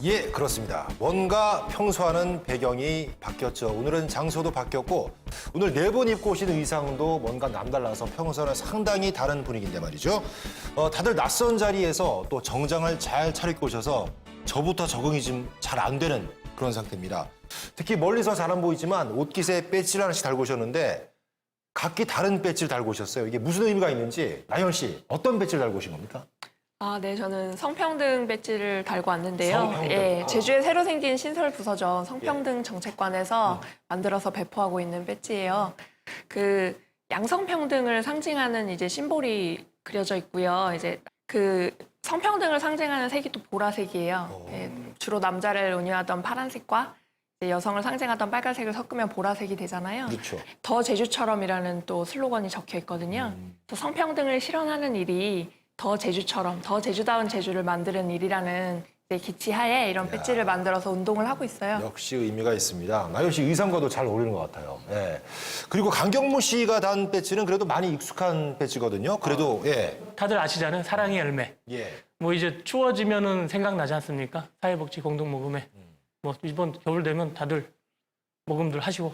예, 그렇습니다. 뭔가 평소와는 배경이 바뀌었죠. 오늘은 장소도 바뀌었고 오늘 네 분 입고 오신 의상도 뭔가 남달라서 평소와는 상당히 다른 분위기인데 말이죠. 다들 낯선 자리에서 또 정장을 잘 차려입고 오셔서 저부터 적응이 좀 잘 안 되는 그런 상태입니다. 특히 멀리서 잘 안 보이지만 옷깃에 배지를 하나씩 달고 오셨는데 각기 다른 배지를 달고 오셨어요. 이게 무슨 의미가 있는지 나연 씨 어떤 배지를 달고 오신 겁니까? 아, 네, 저는 성평등 배지를 달고 왔는데요. 성평등. 예, 제주에 새로 생긴 신설 부서죠. 성평등 정책관에서 만들어서 배포하고 있는 배지예요. 그 양성평등을 상징하는 이제 심볼이 그려져 있고요. 이제 그 성평등을 상징하는 색이 또 보라색이에요. 예, 주로 남자를 은유하던 파란색과 이제 여성을 상징하던 빨간색을 섞으면 보라색이 되잖아요. 그렇죠. 더 제주처럼이라는 또 슬로건이 적혀 있거든요. 그래서 성평등을 실현하는 일이 더 제주처럼, 더 제주다운 제주를 만드는 일이라는 이제 기치하에 이런 배지를 만들어서 운동을 하고 있어요. 역시 의미가 있습니다. 나연 씨 의상과도 잘 어울리는 것 같아요. 예. 그리고 강경무 씨가 단 배지는 그래도 많이 익숙한 배지거든요. 그래도 예. 다들 아시잖아요. 사랑의 열매. 예. 뭐 이제 추워지면은 생각나지 않습니까? 사회복지 공동모금회. 뭐 이번 겨울 되면 다들 모금들 하십시오.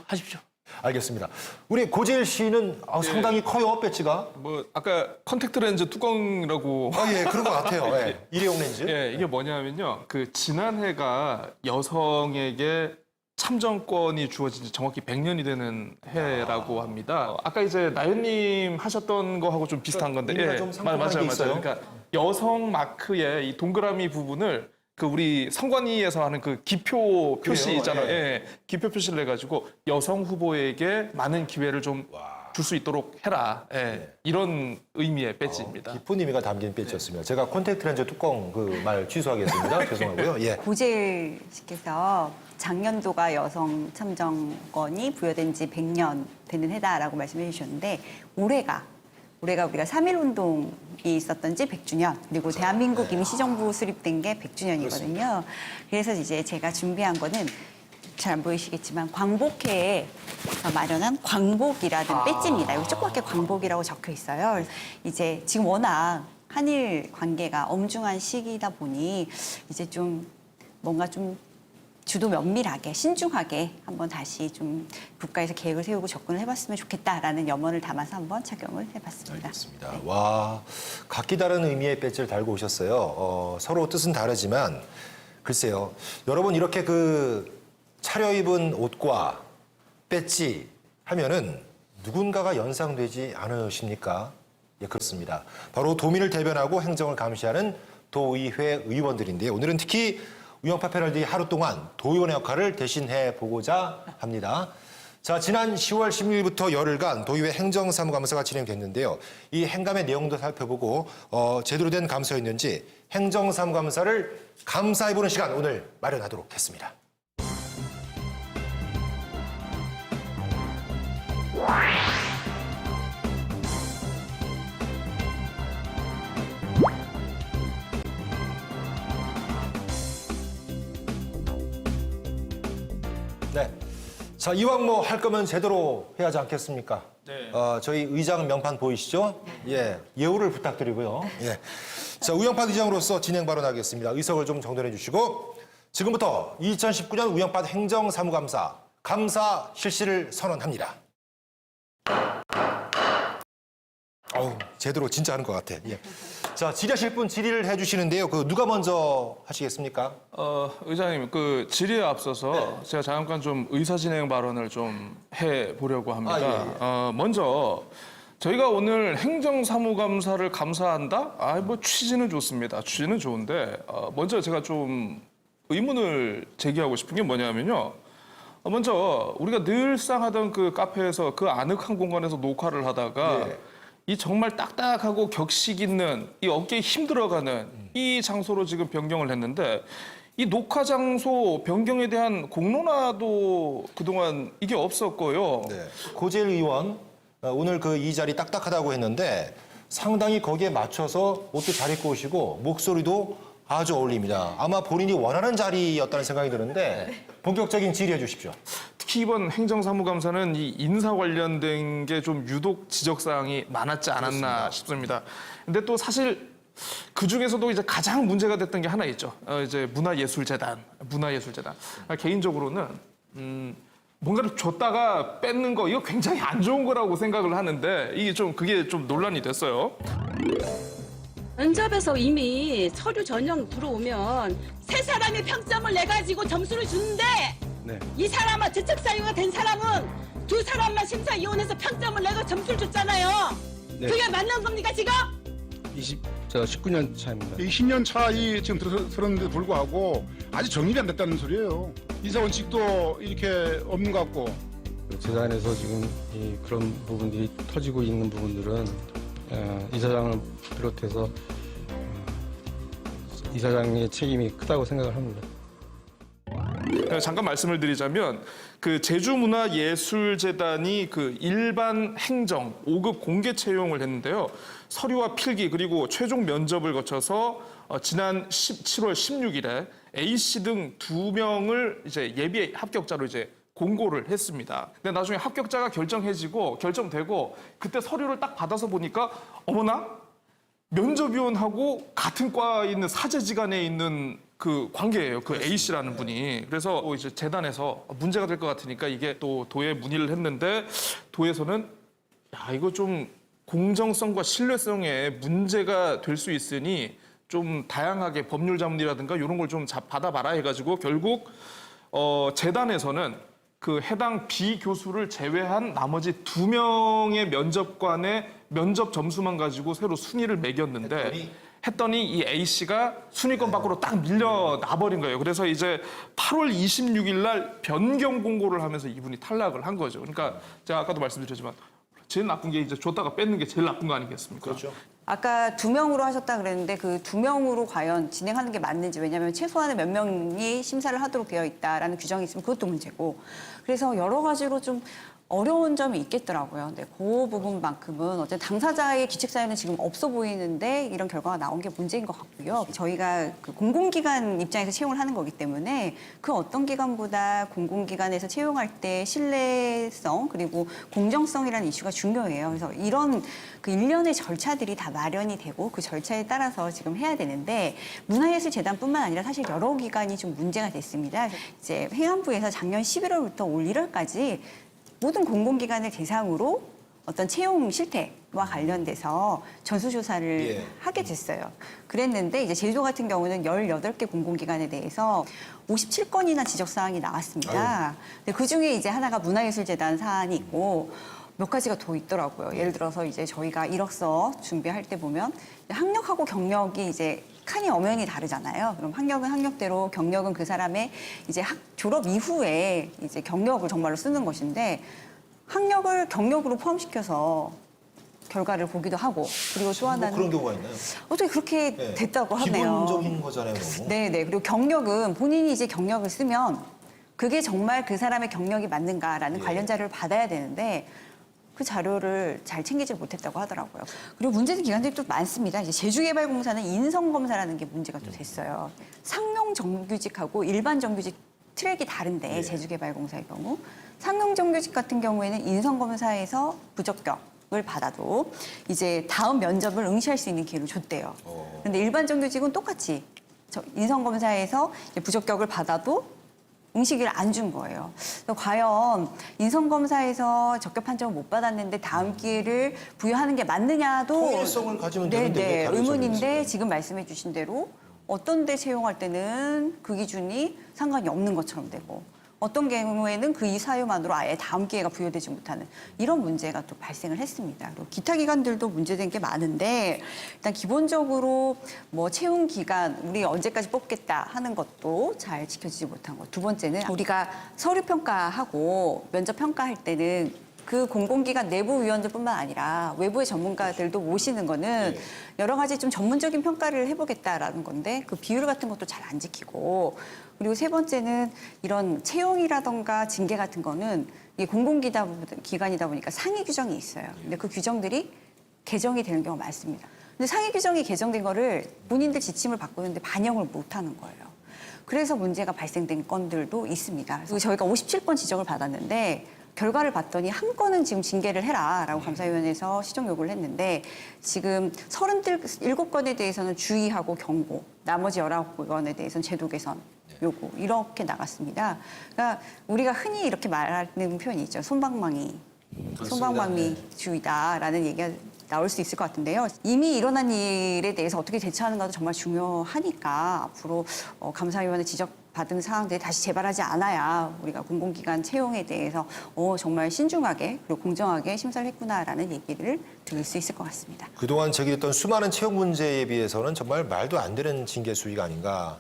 알겠습니다. 우리 고재일 씨는 상당히 커요, 배지가. 뭐 아까 컨택트 렌즈 뚜껑이라고 예, 그런 것 같아요. 예. 일회용 렌즈. 예, 이게 뭐냐면요. 그 지난해가 여성에게 참정권이 주어진 지 정확히 100년이 되는 해라고 합니다. 아까 이제 나연님 하셨던 거하고 좀 비슷한 건데, 의미가 좀 상통하는 게 맞아요. 있어요? 그러니까 여성 마크의 이 동그라미 부분을 그 우리 선관위에서 하는 그 기표 표시 그래요? 있잖아요. 예. 예, 기표 표시를 해가지고 여성 후보에게 많은 기회를 좀 줄 수 있도록 해라. 예, 이런 의미의 배지입니다. 깊은 의미가 담긴 배지였습니다. 제가 콘택트 렌즈 뚜껑 그 말 취소하겠습니다. 죄송하고요. 예. 고재일 씨께서 작년도가 여성 참정권이 부여된 지 100년 되는 해다라고 말씀해 주셨는데 올해가 우리가 3.1 운동이 있었던 지 100주년, 그리고 대한민국 임시정부 수립된 게 100주년이거든요. 그래서 이제 제가 준비한 거는 잘 안 보이시겠지만 광복회에 마련한 광복이라는 배지입니다. 여기 조그맣게 광복이라고 적혀 있어요. 그래서 이제 지금 워낙 한일 관계가 엄중한 시기다 보니 이제 좀 뭔가 좀 주도 면밀하게 신중하게 한번 다시 좀 국가에서 계획을 세우고 접근을 해봤으면 좋겠다라는 염원을 담아서 한번 착용을 해봤습니다. 알겠습니다. 와, 각기 다른 의미의 배지를 달고 오셨어요. 서로 뜻은 다르지만 글쎄요. 여러분 이렇게 그 차려입은 옷과 배지 하면은 누군가가 연상되지 않으십니까? 예, 그렇습니다. 바로 도민을 대변하고 행정을 감시하는 도의회 의원들인데요. 오늘은 특히 우영파 패널들이 하루 동안 도의원의 역할을 대신해 보고자 합니다. 자, 지난 10월 16일부터 열흘간 도의회 행정사무감사가 진행됐는데요. 이 행감의 내용도 살펴보고 제대로 된 감사였는지 행정사무감사를 감사해보는 시간 오늘 마련하도록 했습니다. 네. 자, 이왕 뭐 할 거면 제대로 해야 하지 않겠습니까? 네. 저희 의장 명판 보이시죠? 예. 예우를 부탁드리고요. 예. 자, 우영파 의장으로서 진행 발언하겠습니다. 의석을 좀 정돈해 주시고 지금부터 2019년 우영파 행정사무감사 감사 실시를 선언합니다. 제대로 진짜 하는 것 같아. 예. 자, 질의하실 분 질의를 해주시는데요. 그 누가 먼저 하시겠습니까? 의장님, 그 질의에 앞서서 제가 잠깐 좀 의사진행 발언을 좀 해보려고 합니다. 먼저 저희가 오늘 행정사무감사를 감사한다? 뭐 취지는 좋습니다. 취지는 좋은데 먼저 제가 좀 의문을 제기하고 싶은 게 뭐냐면요. 먼저 우리가 늘상 하던 그 카페에서 그 아늑한 공간에서 녹화를 하다가 이 정말 딱딱하고 격식 있는 이 어깨에 힘 들어가는 이 장소로 지금 변경을 했는데 이 녹화 장소 변경에 대한 공론화도 그동안 이게 없었고요. 네. 고재일 의원 오늘 그 이 자리 딱딱하다고 했는데 상당히 거기에 맞춰서 옷도 잘 입고 오시고 목소리도 아주 어울립니다. 아마 본인이 원하는 자리였다는 생각이 드는데 본격적인 질의해 주십시오. 특히 이번 행정사무감사는 이 인사 관련된 게 좀 유독 지적사항이 많았지 않았나 싶습니다. 근데 또 사실 그 중에서도 이제 가장 문제가 됐던 게 하나 있죠. 이제 문화예술재단. 개인적으로는 뭔가를 줬다가 뺏는 거 이거 굉장히 안 좋은 거라고 생각을 하는데 그게 좀 논란이 됐어요. 면접에서 이미 서류 전형 들어오면 세 사람이 평점을 내 가지고 점수를 주는데 이 사람은 지적사유가 된 사람은 두 사람만 심사위원회에서 평점을 내고 점수를 줬잖아요. 그게 맞는 겁니까 지금? 제가 19년 차입니다. 20년 차이 지금 들었는데도 불구하고 아직 정립이 안 됐다는 소리예요. 인사원칙도 이렇게 없는 것 같고. 재단에서 지금 그런 부분들이 터지고 있는 부분들은 이사장을 비롯해서 이사장의 책임이 크다고 생각을 합니다. 잠깐 말씀을 드리자면 그 제주문화예술재단이 그 일반 행정 5급 공개 채용을 했는데요. 서류와 필기 그리고 최종 면접을 거쳐서 지난 7월 16일에 A 씨 등 2명을 이제 예비 합격자로 이제 공고를 했습니다. 근데 나중에 합격자가 결정되고 그때 서류를 딱 받아서 보니까 어머나 면접위원하고 같은 과에 있는 사제지간에 있는 그 관계예요. 그 A 씨라는 분이. 그래서 이제 재단에서 문제가 될 것 같으니까 이게 또 도에 문의를 했는데 도에서는 야 이거 좀 공정성과 신뢰성에 문제가 될 수 있으니 좀 다양하게 법률 자문이라든가 이런 걸 좀 받아봐라 해가지고 결국 재단에서는 그 해당 B 교수를 제외한 나머지 2명의 면접관의 면접 점수만 가지고 새로 순위를 매겼는데 했더니 이 A 씨가 순위권 밖으로 딱 밀려나버린 거예요. 그래서 이제 8월 26일 날 변경 공고를 하면서 이분이 탈락을 한 거죠. 그러니까 제가 아까도 말씀드렸지만 제일 나쁜 게 이제 줬다가 뺏는 게 제일 나쁜 거 아니겠습니까? 그렇죠. 아까 2명으로 하셨다 그랬는데 그 2명으로 과연 진행하는 게 맞는지 왜냐하면 최소한의 몇 명이 심사를 하도록 되어 있다라는 규정이 있으면 그것도 문제고 그래서 여러 가지로 좀 어려운 점이 있겠더라고요. 근데 그 부분만큼은 어쨌든 당사자의 기책사유는 지금 없어 보이는데 이런 결과가 나온 게 문제인 것 같고요. 저희가 그 공공기관 입장에서 채용을 하는 거기 때문에 그 어떤 기관보다 공공기관에서 채용할 때 신뢰성 그리고 공정성이라는 이슈가 중요해요. 그래서 이런 그 일련의 절차들이 다 마련이 되고 그 절차에 따라서 지금 해야 되는데 문화예술재단뿐만 아니라 사실 여러 기관이 좀 문제가 됐습니다. 이제 행안부에서 작년 11월부터 올 1월까지 모든 공공기관을 대상으로 어떤 채용 실태와 관련돼서 전수조사를 하게 됐어요. 그랬는데 이제 제주도 같은 경우는 18개 공공기관에 대해서 57건이나 지적사항이 나왔습니다. 근데 그중에 이제 하나가 문화예술재단 사안이 있고 몇 가지가 더 있더라고요. 예를 들어서 이제 저희가 이력서 준비할 때 보면 학력하고 경력이 이제 칸이 엄연히 다르잖아요. 그럼 학력은 학력대로 경력은 그 사람의 이제 졸업 이후에 이제 경력을 정말로 쓰는 것인데 학력을 경력으로 포함시켜서 결과를 보기도 하고 그리고 또 하나는 그런 경우가 있나요? 어떻게 그렇게 됐다고 하네요. 기본적인 거잖아요. 너무. 네네. 그리고 경력은 본인이 이제 경력을 쓰면 그게 정말 그 사람의 경력이 맞는가라는 관련 자료를 받아야 되는데 그 자료를 잘 챙기지 못했다고 하더라고요. 그리고 문제된 기관들이 또 많습니다. 이제 제주개발공사는 인성검사라는 게 문제가 또 됐어요. 상용 정규직하고 일반 정규직 트랙이 다른데 제주개발공사의 경우 상용 정규직 같은 경우에는 인성검사에서 부적격을 받아도 이제 다음 면접을 응시할 수 있는 기회를 줬대요. 그런데 일반 정규직은 똑같이 인성검사에서 부적격을 받아도 응시기를 안 준 거예요. 그래서 과연 인성검사에서 적격 판정을 못 받았는데 다음 기회를 부여하는 게 맞느냐도 통일성을 가지면 되는데 왜 다른 의문인데 점이 지금 말씀해 주신 대로 어떤 데 채용할 때는 그 기준이 상관이 없는 것처럼 되고 어떤 경우에는 그 사유만으로 아예 다음 기회가 부여되지 못하는 이런 문제가 또 발생을 했습니다. 그리고 기타 기관들도 문제된 게 많은데 일단 기본적으로 뭐 채용 기간 우리 언제까지 뽑겠다 하는 것도 잘 지켜지지 못한 것. 두 번째는 우리가 서류 평가하고 면접 평가할 때는 그 공공기관 내부 위원들뿐만 아니라 외부의 전문가들도 모시는 거는 여러 가지 좀 전문적인 평가를 해보겠다라는 건데 그 비율 같은 것도 잘 안 지키고 그리고 세 번째는 이런 채용이라던가 징계 같은 거는 이게 공공기관이다 보니까 상위 규정이 있어요. 근데 그 규정들이 개정이 되는 경우가 많습니다. 근데 상위 규정이 개정된 거를 본인들 지침을 바꾸는데 반영을 못 하는 거예요. 그래서 문제가 발생된 건들도 있습니다. 그래서 저희가 57건 지적을 받았는데 결과를 봤더니 한 건은 지금 징계를 해라라고 감사위원회에서 시정 요구를 했는데 지금 37건에 대해서는 주의하고 경고, 나머지 19건에 대해서는 제도 개선 요구 이렇게 나갔습니다. 그러니까 우리가 흔히 이렇게 말하는 표현이 있죠. 손방망이주의다라는 얘기가 나올 수 있을 것 같은데요. 이미 일어난 일에 대해서 어떻게 대처하는가도 정말 중요하니까 앞으로 감사위원회 지적받은 사항들이 다시 재발하지 않아야 우리가 공공기관 채용에 대해서 정말 신중하게 그리고 공정하게 심사를 했구나라는 얘기를 들을 수 있을 것 같습니다. 그동안 제기됐던 수많은 채용 문제에 비해서는 정말 말도 안 되는 징계 수위가 아닌가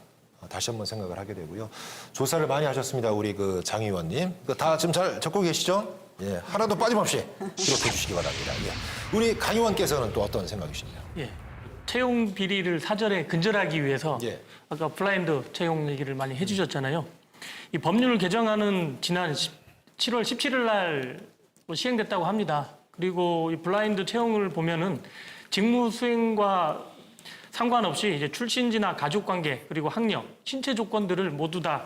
다시 한번 생각을 하게 되고요. 조사를 많이 하셨습니다. 우리 그 장 의원님. 다 지금 잘 적고 계시죠? 예, 하나도 빠짐없이 기록해 주시기 바랍니다. 예. 우리 강 의원께서는 또 어떤 생각이십니까? 예. 채용 비리를 사전에 근절하기 위해서 예. 아까 블라인드 채용 얘기를 많이 해주셨잖아요. 이 법률 개정안은 지난 7월 17일 날 시행됐다고 합니다. 그리고 이 블라인드 채용을 보면은 직무 수행과 상관없이 이제 출신지나 가족관계 그리고 학력, 신체 조건들을 모두 다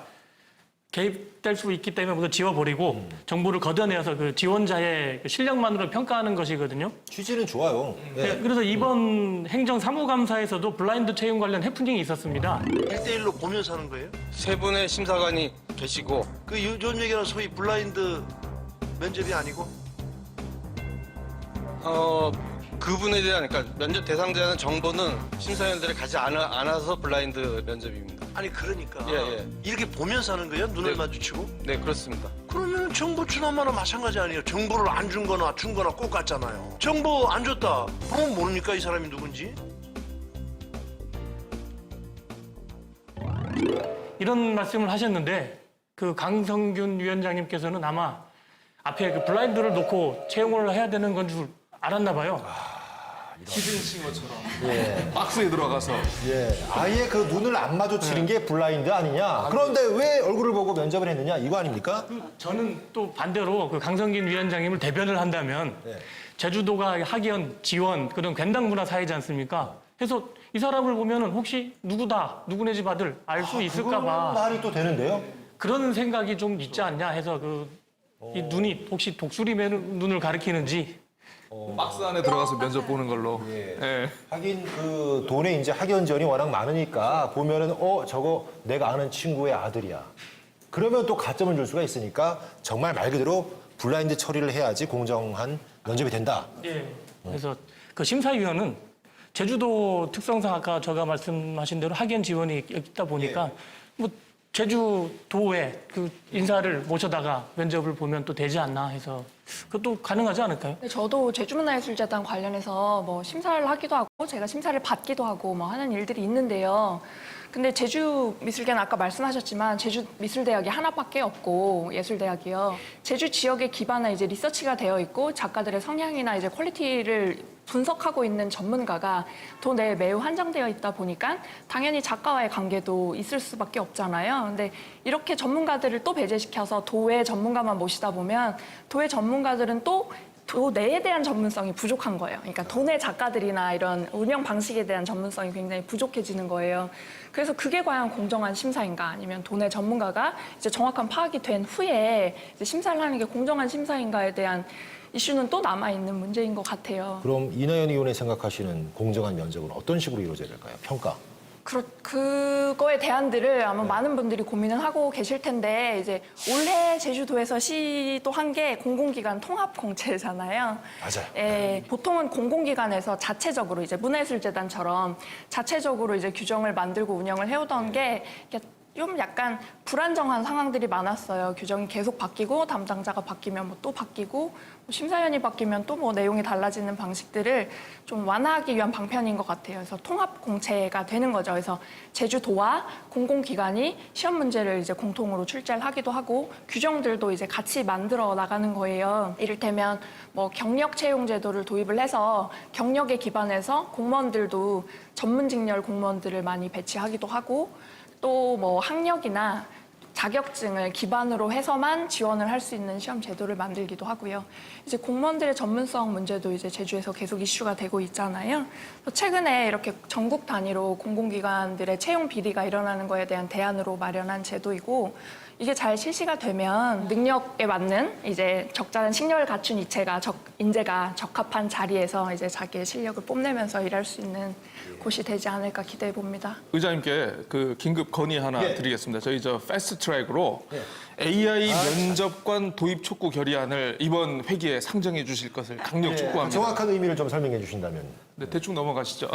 개입될 수 있기 때문에 모두 지워버리고 정보를 걷어내어서 그 지원자의 그 실력만으로 평가하는 것이거든요. 취지는 좋아요. 예. 네, 그래서 이번 행정사무감사에서도 블라인드 채용 관련 해프닝이 있었습니다. 1대1로 보면서 하는 거예요? 세 분의 심사관이 계시고 그 요즘 얘기하는 소위 블라인드 면접이 아니고? 그분에 대한 그러니까 면접 대상자는 정보는 심사위원들이 가지 않아서 블라인드 면접입니다. 아니 그러니까 예. 이렇게 보면서 하는 거예요? 눈을 네. 마주치고? 네, 그렇습니다. 그러면 정보 주나마나 마찬가지 아니에요? 정보를 안 준 거나 준 거나 똑같잖아요. 정보 안 줬다. 그럼 모르니까 이 사람이 누군지? 이런 말씀을 하셨는데 그 강성균 위원장님께서는 아마 앞에 그 블라인드를 놓고 채용을 해야 되는 건 줄 알았나 봐요. 히든싱어처럼 예. 박스에 들어가서 예. 아예 그 눈을 안 마주치는 게 블라인드 아니냐. 그런데 왜 얼굴을 보고 면접을 했느냐 이거 아닙니까? 저는 또 반대로 그 강성균 위원장님을 대변을 한다면 네. 제주도가 학연, 지원 그런 괜당 문화 사회지 않습니까? 그래서 이 사람을 보면은 혹시 누구다, 누구네 집 아들 알 수 있을까 그거는 봐 말이 또 되는데요. 그런 생각이 좀 있지 않냐 해서 이 눈이 혹시 독수리맨 눈을 가리키는지 박스 안에 들어가서 면접 보는 걸로. 예. 하긴 그 돈에 이제 학연 지원이 워낙 많으니까 보면은 저거 내가 아는 친구의 아들이야. 그러면 또 가점을 줄 수가 있으니까 정말 말 그대로 블라인드 처리를 해야지 공정한 면접이 된다. 예. 그래서 그 심사위원은 제주도 특성상 아까 제가 말씀하신 대로 학연 지원이 있다 보니까 뭐 제주도에 그 인사를 모셔다가 면접을 보면 또 되지 않나 해서 그것도 가능하지 않을까요? 근데 저도 제주문화예술재단 관련해서 뭐 심사를 하기도 하고 제가 심사를 받기도 하고 뭐 하는 일들이 있는데요. 근데 제주미술계는 아까 말씀하셨지만 제주미술대학이 하나밖에 없고 예술대학이요. 제주 지역에 기반한 이제 리서치가 되어 있고 작가들의 성향이나 이제 퀄리티를 분석하고 있는 전문가가 도내에 매우 한정되어 있다 보니까 당연히 작가와의 관계도 있을 수밖에 없잖아요. 근데 이렇게 전문가들을 또 배제시켜서 도외 전문가만 모시다 보면 도외 전문가들은 또 도내에 대한 전문성이 부족한 거예요. 그러니까 도내 작가들이나 이런 운영 방식에 대한 전문성이 굉장히 부족해지는 거예요. 그래서 그게 과연 공정한 심사인가 아니면 도내 전문가가 이제 정확한 파악이 된 후에 이제 심사를 하는 게 공정한 심사인가에 대한 이슈는 또 남아있는 문제인 것 같아요. 그럼 이나연 의원이 생각하시는 공정한 면접은 어떤 식으로 이루어져야 될까요? 평가. 그거에 대안들을 아마 많은 분들이 고민을 하고 계실 텐데 이제 올해 제주도에서 시도한 게 공공기관 통합공채잖아요. 맞아요. 예, 보통은 공공기관에서 자체적으로 이제 문화예술재단처럼 자체적으로 이제 규정을 만들고 운영을 해오던 게 좀 약간 불안정한 상황들이 많았어요. 규정이 계속 바뀌고 담당자가 바뀌면 뭐 또 바뀌고 뭐 심사위원이 바뀌면 또 뭐 내용이 달라지는 방식들을 좀 완화하기 위한 방편인 것 같아요. 그래서 통합 공채가 되는 거죠. 그래서 제주도와 공공기관이 시험 문제를 이제 공통으로 출제를 하기도 하고 규정들도 이제 같이 만들어 나가는 거예요. 이를테면 뭐 경력 채용 제도를 도입을 해서 경력에 기반해서 공무원들도 전문 직렬 공무원들을 많이 배치하기도 하고 또 뭐 학력이나 자격증을 기반으로 해서만 지원을 할 수 있는 시험 제도를 만들기도 하고요. 이제 공무원들의 전문성 문제도 이제 제주에서 계속 이슈가 되고 있잖아요. 최근에 이렇게 전국 단위로 공공기관들의 채용 비리가 일어나는 거에 대한 대안으로 마련한 제도이고 이게 잘 실시가 되면 능력에 맞는 이제 적절한 식량을 갖춘 인재가 적합한 자리에서 이제 자기의 실력을 뽐내면서 일할 수 있는 곳이 되지 않을까 기대해 봅니다. 의장님께 그 긴급 건의 하나 드리겠습니다. 저희 저 패스트 트랙으로 AI 면접관 도입 촉구 결의안을 이번 회기에 상정해 주실 것을 강력 촉구합니다. 정확한 의미를 좀 설명해 주신다면. 네, 대충 넘어가시죠.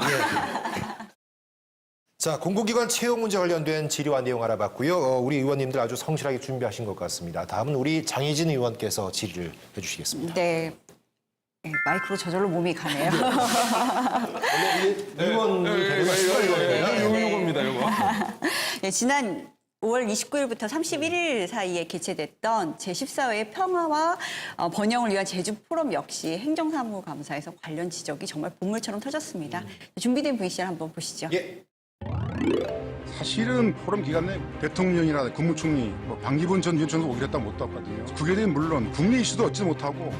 자, 공공기관 채용 문제 관련된 질의와 내용 알아봤고요. 우리 의원님들 아주 성실하게 준비하신 것 같습니다. 다음은 우리 장희진 의원께서 질의를 해주시겠습니다. 네. 네, 마이크로 저절로 몸이 가네요. 의원이 되는 순간이거든요. 요겁니다, 요거. 네, 지난 5월 29일부터 31일 사이에 개최됐던 제14회 평화와 번영을 위한 제주 포럼 역시 행정사무감사에서 관련 지적이 정말 본물처럼 터졌습니다. 준비된 VCR 한번 보시죠. 예. 사실은 포럼 기간 내 대통령이나 국무총리, 방기문 전 위원장도 오기로 했다 못 왔거든요. 그게 되면 물론 국내 이슈도 얻지 못하고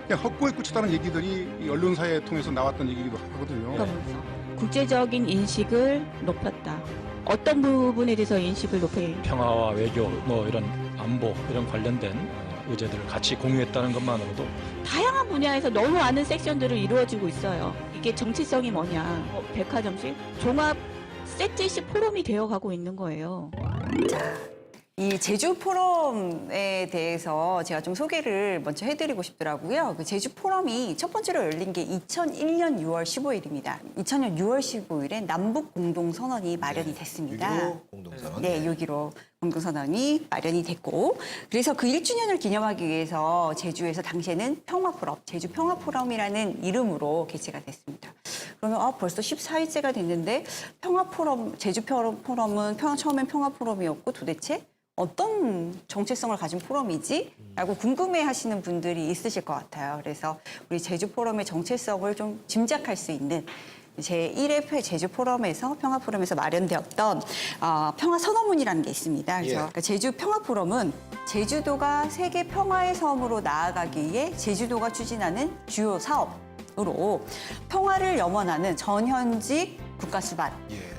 그냥 헛구에 꽂혔다는 얘기들이 이 언론사에 통해서 나왔던 얘기기도 하거든요. 국제적인 인식을 높였다. 어떤 부분에 대해서 인식을 높여? 평화와 외교, 이런 안보 이런 관련된 의제들을 같이 공유했다는 것만으로도 다양한 분야에서 너무 많은 섹션들을 이루어지고 있어요. 이게 정치성이 뭐냐? 백화점식 종합 세트식 포럼이 되어가고 있는 거예요. 이 제주 포럼에 대해서 제가 좀 소개를 먼저 해드리고 싶더라고요. 그 제주 포럼이 첫 번째로 열린 게 2001년 6월 15일입니다. 2000년 6월 15일에 남북 공동선언이 마련이 됐습니다. 6.15 공동선언. 네, 6.15 공동선언이 마련이 됐고, 그래서 그 1주년을 기념하기 위해서 제주에서 당시에는 평화포럼, 제주 평화포럼이라는 이름으로 개최가 됐습니다. 그러면 벌써 14일째가 됐는데 평화포럼, 제주 포럼은 처음엔 평화포럼이었고 도대체 어떤 정체성을 가진 포럼이지? 라고 궁금해하시는 분들이 있으실 것 같아요. 그래서 우리 제주 포럼의 정체성을 좀 짐작할 수 있는 제1회 제주 포럼에서 평화 포럼에서 마련되었던 평화 선언문이라는 게 있습니다. 그래서 그러니까 제주 평화 포럼은 제주도가 세계 평화의 섬으로 나아가기 위해 제주도가 추진하는 주요 사업으로 평화를 염원하는 전현직 국가수반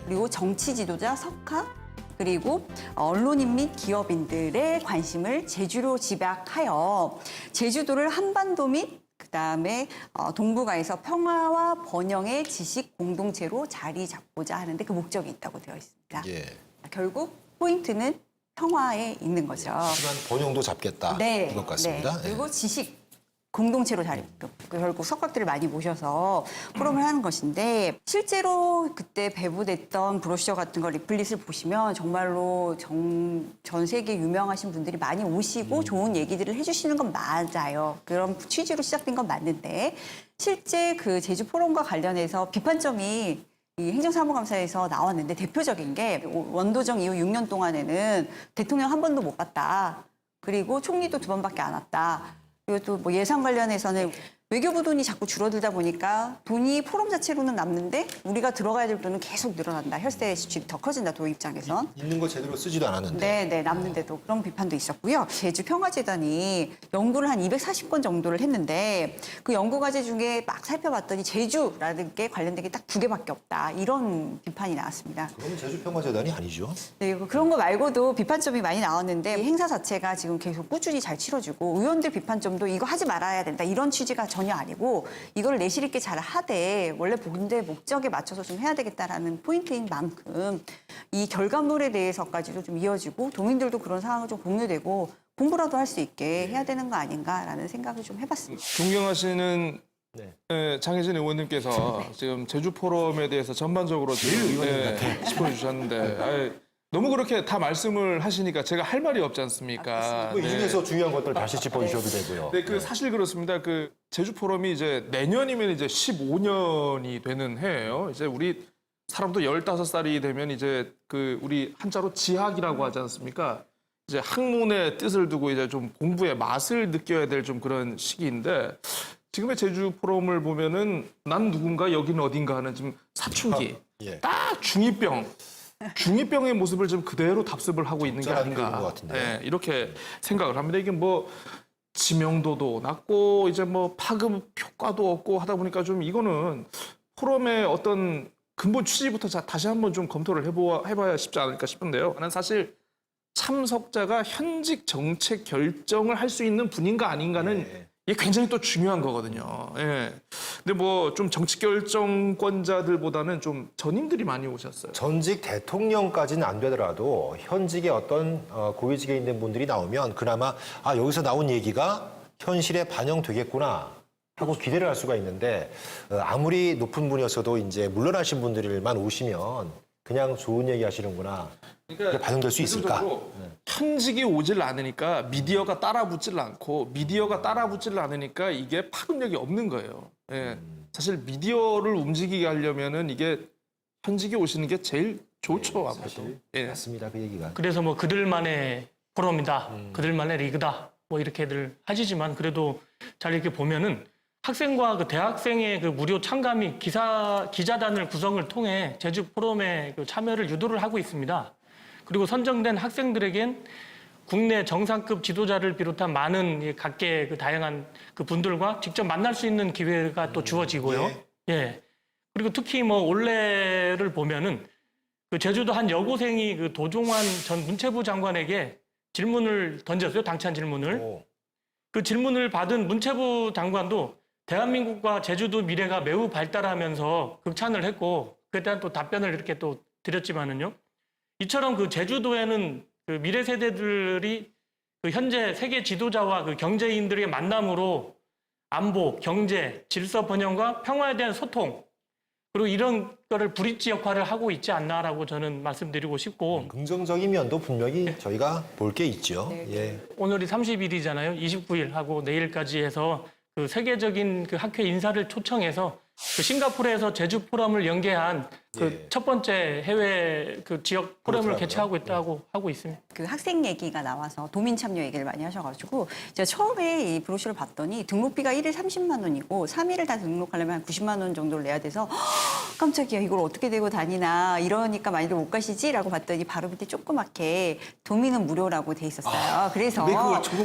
그리고 정치 지도자 석하 그리고 언론인 및 기업인들의 관심을 제주로 집약하여 제주도를 한반도 및 그다음에 동북아에서 평화와 번영의 지식 공동체로 자리 잡고자 하는데 그 목적이 있다고 되어 있습니다. 결국 포인트는 평화에 있는 거죠. 하지만 번영도 잡겠다. 네, 이것 같습니다. 네. 그리고 지식 공동체로 결국 석학들을 많이 모셔서 포럼을 하는 것인데 실제로 그때 배부됐던 브로셔 같은 거 리플릿을 보시면 정말로 전 세계 유명하신 분들이 많이 오시고 좋은 얘기들을 해주시는 건 맞아요. 그런 취지로 시작된 건 맞는데 실제 그 제주 포럼과 관련해서 비판점이 이 행정사무감사에서 나왔는데 대표적인 게 원도정 이후 6년 동안에는 대통령 한 번도 못 봤다. 그리고 총리도 2번밖에 안 왔다. 그리고 또 뭐 예산 관련해서는 외교부 돈이 자꾸 줄어들다 보니까 돈이 포럼 자체로는 남는데 우리가 들어가야 될 돈은 계속 늘어난다. 혈세 지출이 더 커진다. 도 입장에선. 있는 거 제대로 쓰지도 않았는데. 네, 남는데도 그런 비판도 있었고요. 제주평화재단이 연구를 한 240건 정도를 했는데 그 연구 과제 중에 막 살펴봤더니 제주라는 게 관련된 게 딱 2개밖에 없다. 이런 비판이 나왔습니다. 그러면 제주평화재단이 아니죠? 네, 그런 거 말고도 비판점이 많이 나왔는데 이 행사 자체가 지금 계속 꾸준히 잘 치러지고 의원들 비판점도 이거 하지 말아야 된다. 이런 취지가 전혀 아니고 이걸 내실 있게 잘 하되 원래 본대 목적에 맞춰서 좀 해야 되겠다라는 포인트인 만큼 이 결과물에 대해서까지도 좀 이어지고 도민들도 그런 상황을 좀 공유되고 공부라도 할 수 있게 해야 되는 거 아닌가라는 생각을 좀 해봤습니다. 존경하시는 장혜진 의원님께서 지금 제주 포럼에 대해서 전반적으로 짚어주셨는데 너무 그렇게 다 말씀을 하시니까 제가 할 말이 없지 않습니까? 이 중에서 중요한 것들 다시 짚어주셔도 되고요. 네, 그 사실 그렇습니다. 그 제주 포럼이 이제 내년이면 이제 15년이 되는 해예요. 이제 우리 사람도 15살이 되면 이제 그 우리 한자로 지학이라고 하지 않습니까? 이제 학문의 뜻을 두고 이제 좀 공부의 맛을 느껴야 될 좀 그런 시기인데 지금의 제주 포럼을 보면은 난 누군가 여기는 어딘가 하는 지금 사춘기 딱 중이병의 모습을 좀 그대로 답습을 하고 있는 게 아닌가. 네, 이렇게 생각을 합니다. 이게 뭐 지명도도 낮고 이제 뭐 파급 효과도 없고 하다 보니까 좀 이거는 포럼의 어떤 근본 취지부터 다시 한번 좀 검토를 해봐야 쉽지 않을까 싶은데요. 나는 사실 참석자가 현직 정책 결정을 할 수 있는 분인가 아닌가는 이게 굉장히 또 중요한 거거든요. 예. 근데 뭐 좀 정치 결정권자들보다는 좀 전임들이 많이 오셨어요. 전직 대통령까지는 안 되더라도 현직의 어떤 고위직에 있는 분들이 나오면 그나마 여기서 나온 얘기가 현실에 반영되겠구나 하고 기대를 할 수가 있는데 아무리 높은 분이었어도 이제 물러나신 분들만 오시면 그냥 좋은 얘기 하시는구나. 그게 반영될 수 있을까? 현직이 오질 않으니까 미디어가 따라붙질 않고 미디어가 따라붙질 않으니까 이게 파급력이 없는 거예요. 예. 사실 미디어를 움직이게 하려면은 이게 현직이 오시는 게 제일 좋죠. 아무래도. 예. 맞습니다. 그 얘기가. 그래서 뭐 그들만의 포럼이다, 그들만의 리그다, 뭐 이렇게들 하시지만 그래도 잘 이렇게 보면은 학생과 그 대학생의 그 무료 참가 및 기자단을 구성을 통해 제주 포럼에 그 참여를 유도를 하고 있습니다. 그리고 선정된 학생들에겐 국내 정상급 지도자를 비롯한 많은 각계 그 다양한 그 분들과 직접 만날 수 있는 기회가 또 주어지고요. 예. 그리고 특히 뭐 올해를 보면은 그 제주도 한 여고생이 그 도종환 전 문체부 장관에게 질문을 던졌어요. 당찬 질문을. 그 질문을 받은 문체부 장관도 대한민국과 제주도 미래가 매우 발달하면서 극찬을 했고 그에 대한 또 답변을 이렇게 또 드렸지만은요. 이처럼 그 제주도에는 그 미래 세대들이 그 현재 세계 지도자와 그 경제인들의 만남으로 안보, 경제, 질서 번영과 평화에 대한 소통 그리고 이런 거를 브릿지 역할을 하고 있지 않나라고 저는 말씀드리고 싶고 긍정적인 면도 분명히 저희가 볼 게 있죠. 예. 오늘이 30일이잖아요. 29일하고 내일까지 해서 그 세계적인 그 학회 인사를 초청해서 그 싱가포르에서 제주 포럼을 연계한 그 첫 번째 해외 그 지역 포럼을 그렇더라고요. 개최하고 있다고 하고 있습니다. 그 학생 얘기가 나와서 도민 참여 얘기를 많이 하셔가지고 제가 처음에 이 브로셔를 봤더니 등록비가 1일 30만 원이고 3일을 다 등록하려면 한 90만 원 정도를 내야 돼서 깜짝이야 이걸 어떻게 되고 다니나 이러니까 많이들 못 가시지라고 봤더니 바로 밑에 조그맣게 도민은 무료라고 돼 있었어요. 그래서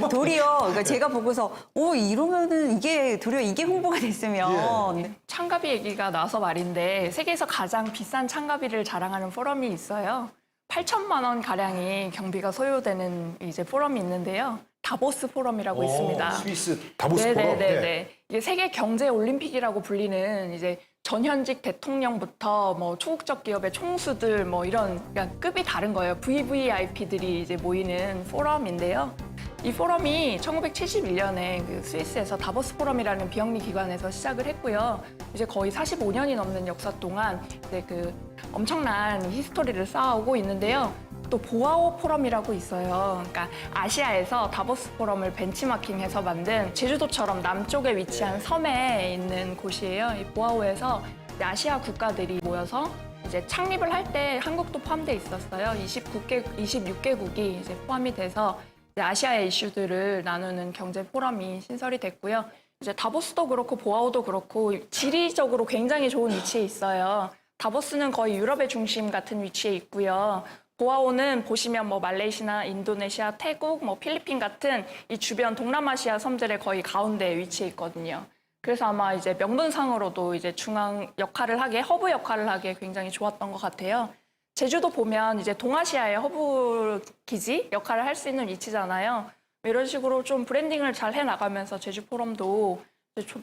도리어 그러니까 제가 보고서 이러면은 이게 도리어 이게 홍보가 됐으면 참가비 얘기가 나와서 말인데 세계에서 가장 비싼 참가비를 자랑하는 포럼이 있어요. 8천만 원 가량이 경비가 소요되는 이제 포럼이 있는데요. 다보스 포럼이라고 있습니다. 스위스 다보스 포럼. 네네네. 이게 세계 경제 올림픽이라고 불리는 이제 전현직 대통령부터 뭐 초국적 기업의 총수들 뭐 이런 그러니까 급이 다른 거예요. VVIP들이 이제 모이는 포럼인데요. 이 포럼이 1971년에 그 스위스에서 다보스 포럼이라는 비영리 기관에서 시작을 했고요. 이제 거의 45년이 넘는 역사 동안 이제 그 엄청난 히스토리를 쌓아오고 있는데요. 또 보아오 포럼이라고 있어요. 그러니까 아시아에서 다보스 포럼을 벤치마킹해서 만든 제주도처럼 남쪽에 위치한 섬에 있는 곳이에요. 이 보아오에서 아시아 국가들이 모여서 이제 창립을 할 때 한국도 포함돼 있었어요. 26개국이 이제 포함이 돼서 이제 아시아의 이슈들을 나누는 경제 포럼이 신설이 됐고요. 이제 다보스도 그렇고 보아오도 그렇고 지리적으로 굉장히 좋은 위치에 있어요. 다보스는 거의 유럽의 중심 같은 위치에 있고요. 보아오는 보시면 뭐 말레이시아, 인도네시아, 태국, 뭐 필리핀 같은 이 주변 동남아시아 섬들의 거의 가운데에 위치해 있거든요. 그래서 아마 이제 명분상으로도 이제 중앙 역할을 하게, 허브 역할을 하기에 굉장히 좋았던 것 같아요. 제주도 보면 이제 동아시아의 허브 기지 역할을 할 수 있는 위치잖아요. 이런 식으로 좀 브랜딩을 잘 해나가면서 제주 포럼도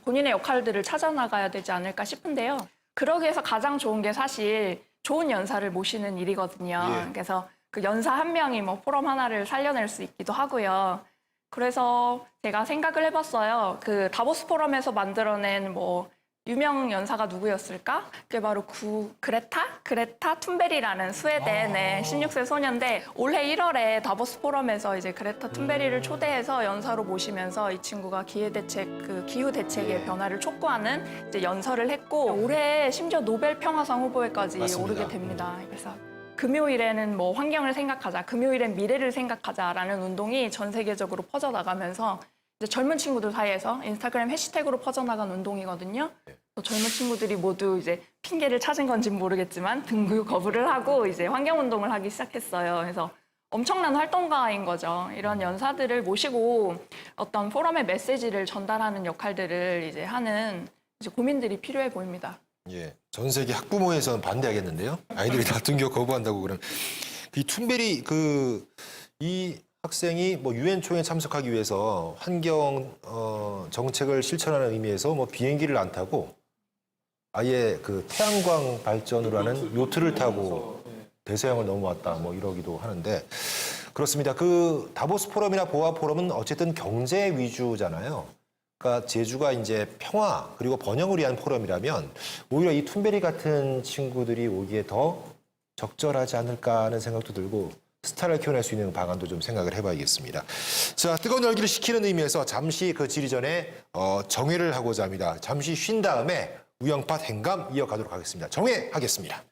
본인의 역할들을 찾아나가야 되지 않을까 싶은데요. 그러기 위해서 가장 좋은 게 사실 좋은 연사를 모시는 일이거든요. 그래서 그 연사 한 명이 뭐 포럼 하나를 살려낼 수 있기도 하고요. 그래서 제가 생각을 해봤어요. 그 다보스 포럼에서 만들어낸 뭐 유명 연사가 누구였을까? 그게 바로 그레타 툰베리라는 스웨덴의 16세 소녀인데 올해 1월에 다보스 포럼에서 이제 그레타 툰베리를 초대해서 연사로 모시면서 이 친구가 기후 대책의 변화를 촉구하는 이제 연설을 했고 올해 심지어 노벨 평화상 후보에까지 오르게 됩니다. 그래서 금요일에는 뭐 환경을 생각하자, 금요일엔 미래를 생각하자라는 운동이 전 세계적으로 퍼져나가면서 이제 젊은 친구들 사이에서 인스타그램 해시태그로 퍼져나간 운동이거든요. 젊은 친구들이 모두 이제 핑계를 찾은 건지 모르겠지만 등교 거부를 하고 이제 환경운동을 하기 시작했어요. 그래서 엄청난 활동가인 거죠. 이런 연사들을 모시고 어떤 포럼의 메시지를 전달하는 역할들을 이제 하는 이제 고민들이 필요해 보입니다. 예. 전 세계 학부모에서는 반대하겠는데요. 아이들이 다 등교 거부한다고 그러면 이 툰베리 이 학생이 뭐 유엔 총회에 참석하기 위해서 환경 정책을 실천하는 의미에서 뭐 비행기를 안 타고 아예 그 태양광 발전으로 하는 요트를 타고 대서양을 넘어왔다 뭐 이러기도 하는데 그렇습니다. 그 다보스 포럼이나 보아 포럼은 어쨌든 경제 위주잖아요. 그러니까 제주가 이제 평화 그리고 번영을 위한 포럼이라면 오히려 이 툰베리 같은 친구들이 오기에 더 적절하지 않을까 하는 생각도 들고 스타를 키워낼 수 있는 방안도 좀 생각을 해봐야겠습니다. 자, 뜨거운 열기를 식히는 의미에서 잠시 그 지리 전에 정회를 하고자 합니다. 잠시 쉰 다음에 우영팟 행감 이어가도록 하겠습니다. 정회하겠습니다.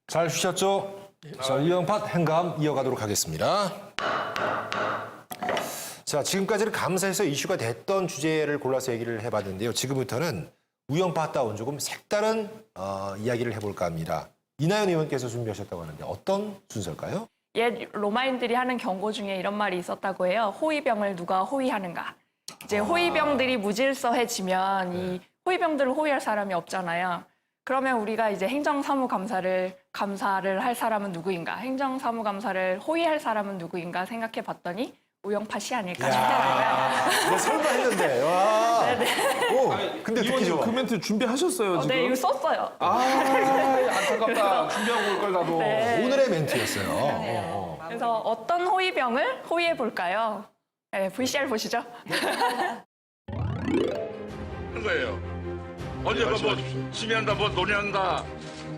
잘 쉬셨죠? 자, 우영팟 행감 이어가도록 하겠습니다. 자, 지금까지는 감사해서 이슈가 됐던 주제를 골라서 얘기를 해봤는데요. 지금부터는 우영팟다운 조금 색다른 이야기를 해볼까 합니다. 이나연 의원께서 준비하셨다고 하는데 어떤 순서일까요? 옛 로마인들이 하는 경고 중에 이런 말이 있었다고 해요. 호위병을 누가 호위하는가. 이제 호위병들이 무질서해지면 이 호위병들을 호위할 사람이 없잖아요. 그러면 우리가 이제 행정사무감사를 할 사람은 누구인가, 행정사무감사를 호위할 사람은 누구인가 생각해 봤더니 우영팟이 아닐까 싶더라고요. 뭐 설마 했는데. 와. 오, 근데 듣기 이원님 좋아. 그 멘트 준비하셨어요 지금? 네, 이거 썼어요. 안타깝다. 준비하고 올 걸 나도. 네. 오늘의 멘트였어요. 그래서 어떤 호위병을 호위해 볼까요? 네, VCR 보시죠. 하는 거예요. 언제가 뭐 심의한다, 뭐 논의한다,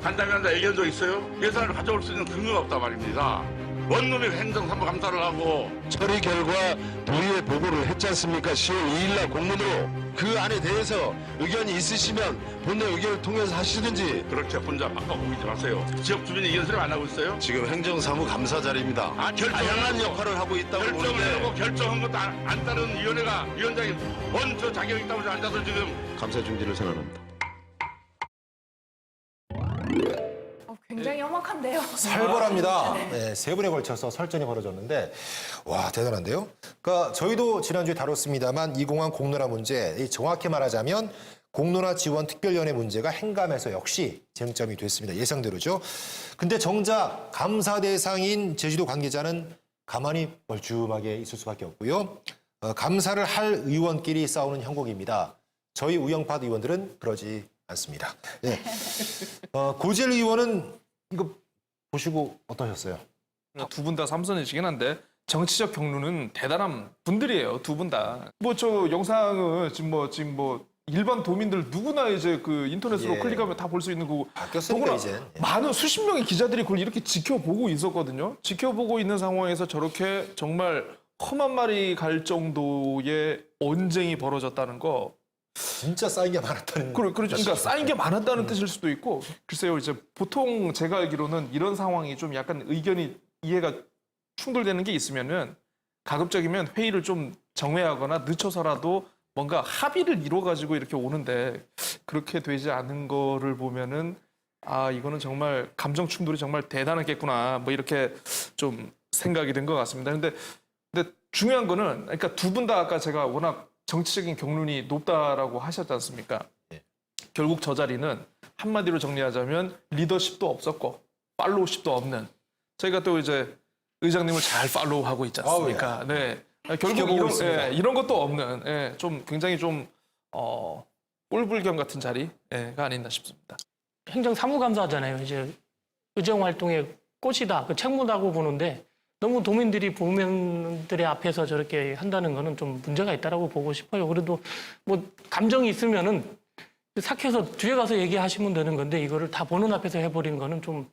간담회한다 얘기한 적 있어요? 예산을 가져올 수 있는 근거가 없단 말입니다. 원룸이 행정사무감사를 하고 처리 결과 도의회 보고를 했지 않습니까? 10월 2일 날 공문으로 그 안에 대해서 의견이 있으시면 본내 의견을 통해서 하시든지. 그렇게 혼자 바꿔보이지 마세요. 지역 주민이 이런 소리 안 하고 있어요? 지금 행정사무감사 자리입니다. 다양한 역할을 하고 있다고 결정을 보는데 하고 결정한 것도 안 따른 위원회가 위원장이 뭔 저 자격이 있다고 앉아서 지금 감사 중지를 선언합니다. 굉장히 험악한데요. 살벌합니다. 네, 세 번에 걸쳐서 설전이 벌어졌는데 와 대단한데요. 그러니까 저희도 지난주에 다뤘습니다만 이 공항 공론화 문제 정확히 말하자면 공론화 지원 특별위원회 문제가 행감에서 역시 쟁점이 됐습니다. 예상대로죠. 근데 정작 감사 대상인 제주도 관계자는 가만히 멀쩡하게 있을 수밖에 없고요. 감사를 할 의원끼리 싸우는 형국입니다. 저희 우영팟 의원들은 그러지 않습니다. 네. 고재일 의원은 이거 보시고 어떠셨어요? 두 분 다 삼선이시긴 한데 정치적 경륜은 대단한 분들이에요. 두 분 다. 뭐 저 영상은 지금 뭐 일반 도민들 누구나 이제 그 인터넷으로 예. 클릭하면 다 볼 수 있는 거고. 바뀌었으니까 더구나 이제. 많은 수십 명의 기자들이 그걸 이렇게 지켜보고 있었거든요. 지켜보고 있는 상황에서 저렇게 정말 험한 말이 갈 정도의 언쟁이 벌어졌다는 거. 진짜 쌓인 게 많았다는. 그러니까 쌓인 게 많았다는 뜻일 수도 있고, 글쎄요, 이제 보통 제가 알기로는 이런 상황이 좀 약간 의견이 이해가 충돌되는 게 있으면은 가급적이면 회의를 좀 정회하거나 늦춰서라도 뭔가 합의를 이뤄가지고 이렇게 오는데 그렇게 되지 않은 거를 보면은 아, 이거는 정말 감정 충돌이 정말 대단했겠구나, 뭐 이렇게 좀 생각이 된 것 같습니다. 근데 중요한 거는, 그러니까 두 분 다 아까 제가 워낙 정치적인 경륜이 높다라고 하셨지 않습니까? 결국 저 자리는 한마디로 정리하자면 리더십도 없었고 팔로우십도 없는, 저희가 또 이제 의장님을 잘 팔로우하고 있지 않습니까? 네. 결국 이런 것도 없는, 좀 굉장히 좀 꼴불견 같은 자리가 아닌가 싶습니다. 행정사무감사잖아요. 이제 의정활동의 꽃이다, 그 책무다고 보는데 너무 도민들이 보면들의 앞에서 저렇게 한다는 거는 좀 문제가 있다라고 보고 싶어요. 그래도 뭐 감정이 있으면은 삭혀서 뒤에 가서 얘기하시면 되는 건데 이거를 다 보는 앞에서 해버린 거는 좀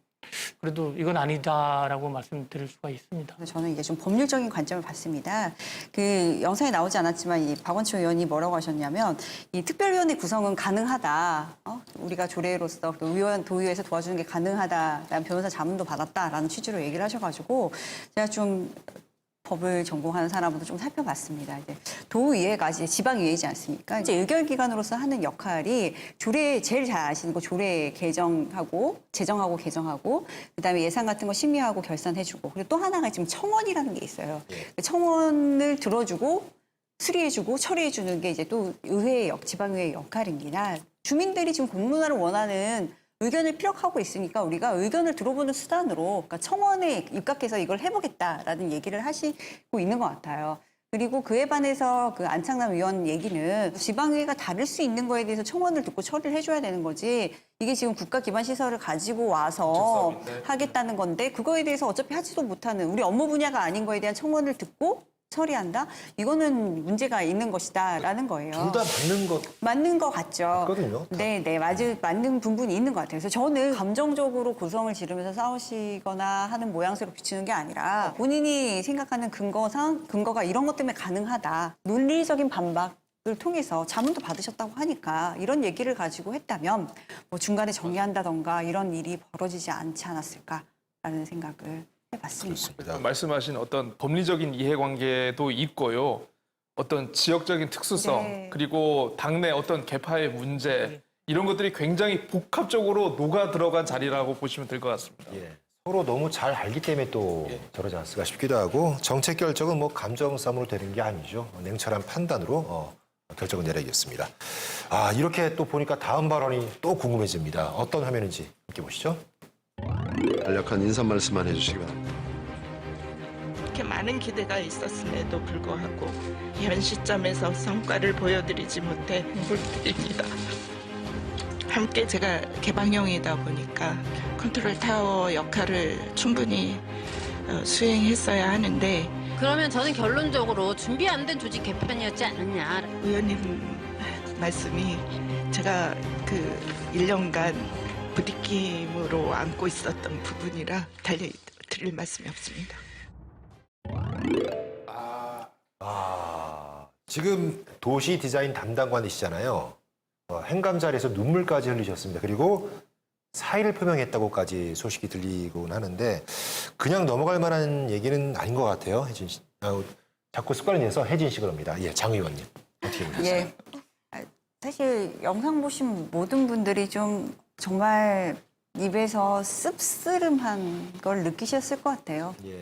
그래도 이건 아니다라고 말씀드릴 수가 있습니다. 저는 이게 좀 법률적인 관점을 봤습니다. 그 영상에 나오지 않았지만 이 박원초 의원이 뭐라고 하셨냐면 이 특별위원회 구성은 가능하다. 우리가 조례로서 또 도의회에서 도와주는 게 가능하다라는 변호사 자문도 받았다라는 취지로 얘기를 하셔가지고 제가 좀 법을 전공하는 사람으로 좀 살펴봤습니다. 이제 도의회가 이제 지방의회이지 않습니까? 이제 의결기관으로서 하는 역할이 조례 제일 잘 아시는 거 조례 제정하고 그다음에 예산 같은 거 심의하고 결산해주고 그리고 또 하나가 지금 청원이라는 게 있어요. 청원을 들어주고 수리해주고 처리해주는 게 이제 또 의회의 지방의회의 역할입니다. 주민들이 지금 공론화를 원하는 의견을 피력하고 있으니까 우리가 의견을 들어보는 수단으로 그러니까 청원에 입각해서 이걸 해보겠다라는 얘기를 하시고 있는 것 같아요. 그리고 그에 반해서 그 안창남 의원 얘기는 지방의회가 다를 수 있는 거에 대해서 청원을 듣고 처리를 해줘야 되는 거지 이게 지금 국가 기반 시설을 가지고 와서 하겠다는 건데 그거에 대해서 어차피 하지도 못하는 우리 업무 분야가 아닌 거에 대한 청원을 듣고 처리한다? 이거는 문제가 있는 것이다라는 거예요. 둘 다 맞는 것 같죠. 맞거든요. 네, 맞는 부분이 있는 것 같아요. 그래서 저는 감정적으로 고성을 지르면서 싸우시거나 하는 모양새로 비추는 게 아니라 본인이 생각하는 근거가 이런 것 때문에 가능하다. 논리적인 반박을 통해서 자문도 받으셨다고 하니까 이런 얘기를 가지고 했다면 뭐 중간에 정리한다던가 이런 일이 벌어지지 않지 않았을까라는 생각을 해봤습니다. 그렇습니다. 말씀하신 어떤 법리적인 이해관계도 있고요. 어떤 지역적인 특수성 네. 그리고 당내 어떤 계파의 문제 이런 것들이 굉장히 복합적으로 녹아 들어간 자리라고 보시면 될 것 같습니다. 예. 서로 너무 잘 알기 때문에 또 저러지 않았을까 싶기도 하고 정책 결정은 뭐 감정 싸움으로 되는 게 아니죠. 냉철한 판단으로 결정을 내려야겠습니다. 아 이렇게 또 보니까 다음 발언이 또 궁금해집니다. 어떤 화면인지 함께 보시죠. 간략한 인사 말씀만 해주시기 바랍니다. 이렇게 많은 기대가 있었음에도 불구하고 현 시점에서 성과를 보여드리지 못해 울컥입니다. 함께 제가 개방형이다 보니까 컨트롤 타워 역할을 충분히 수행했어야 하는데 그러면 저는 결론적으로 준비 안 된 조직 개편이었지 않느냐. 의원님 말씀이 제가 그 1년간 부딪힘으로 안고 있었던 부분이라 달리 드릴 말씀이 없습니다. 지금 도시 디자인 담당관이시잖아요. 행감 자리에서 눈물까지 흘리셨습니다. 그리고 사의를 표명했다고까지 소식이 들리곤 하는데 그냥 넘어갈 만한 얘기는 아닌 것 같아요. 혜진 씨. 자꾸 습관이 돼서 혜진 씨 그럽니다. 예, 장 의원님. 어떻게 보셨어요? 예. 사실 영상 보신 모든 분들이 좀 정말 입에서 씁쓸음한 걸 느끼셨을 것 같아요. 예.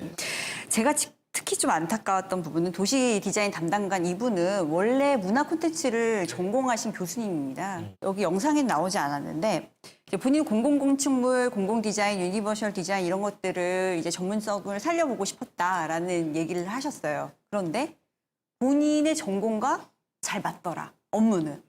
제가 특히 좀 안타까웠던 부분은 도시 디자인 담당관 이분은 원래 문화 콘텐츠를 전공하신 교수님입니다. 여기 영상에 나오지 않았는데 이제 본인 공공건축물, 공공디자인, 유니버셜 디자인 이런 것들을 이제 전문성을 살려보고 싶었다라는 얘기를 하셨어요. 그런데 본인의 전공과 잘 맞더라. 업무는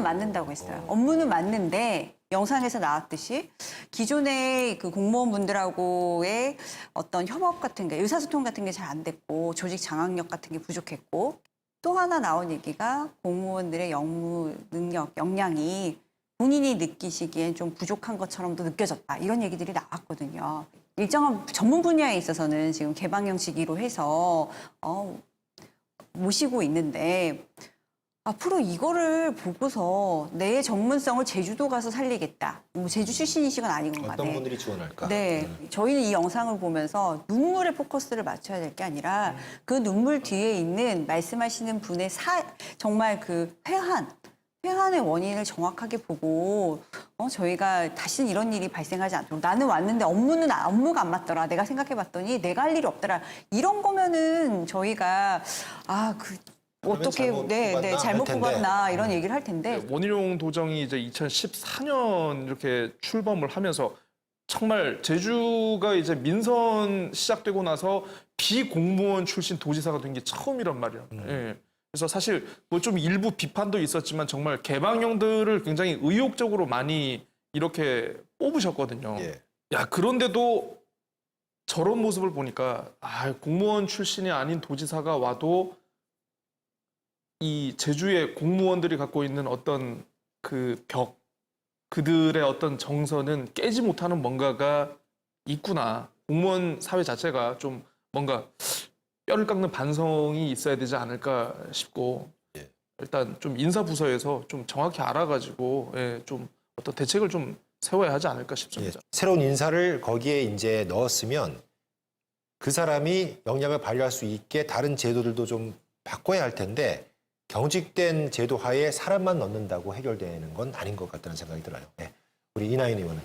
맞는다고 했어요. 업무는 맞는데 영상에서 나왔듯이 기존의 그 공무원분들하고의 어떤 협업 같은 게 의사소통 같은 게 잘 안 됐고 조직 장악력 같은 게 부족했고 또 하나 나온 얘기가 공무원들의 영무 능력, 역량이 본인이 느끼시기엔 좀 부족한 것처럼도 느껴졌다. 이런 얘기들이 나왔거든요. 일정한 전문 분야에 있어서는 지금 개방형 직위로 해서 모시고 있는데 앞으로 이거를 보고서 내 전문성을 제주도 가서 살리겠다. 뭐 제주 출신이시건 아니건 간에. 어떤 분들이 지원할까? 네. 저희는 이 영상을 보면서 눈물에 포커스를 맞춰야 될 게 아니라 그 눈물 뒤에 있는 말씀하시는 분의 정말 그 회한의 원인을 정확하게 보고 저희가 다시는 이런 일이 발생하지 않도록 나는 왔는데 업무가 안 맞더라. 내가 생각해봤더니 내가 할 일이 없더라. 이런 거면은 저희가 어떻게 잘못 뽑았나 이런 얘기를 할 텐데 원희룡 도정이 이제 2014년 이렇게 출범을 하면서 정말 제주가 이제 민선 시작되고 나서 비공무원 출신 도지사가 된 게 처음이란 말이야. 예. 그래서 사실 뭐 좀 일부 비판도 있었지만 정말 개방형들을 굉장히 의욕적으로 많이 이렇게 뽑으셨거든요. 예. 야 그런데도 저런 모습을 보니까 공무원 출신이 아닌 도지사가 와도 이 제주의 공무원들이 갖고 있는 어떤 그 벽, 그들의 어떤 정서는 깨지 못하는 뭔가가 있구나. 공무원 사회 자체가 좀 뭔가 뼈를 깎는 반성이 있어야 되지 않을까 싶고 일단 좀 인사부서에서 좀 정확히 알아가지고 좀 어떤 대책을 좀 세워야 하지 않을까 싶습니다. 새로운 인사를 거기에 이제 넣었으면 그 사람이 역량을 발휘할 수 있게 다른 제도들도 좀 바꿔야 할 텐데 경직된 제도 하에 사람만 넣는다고 해결되는 건 아닌 것 같다는 생각이 들어요. 네. 우리 이나인 의원은.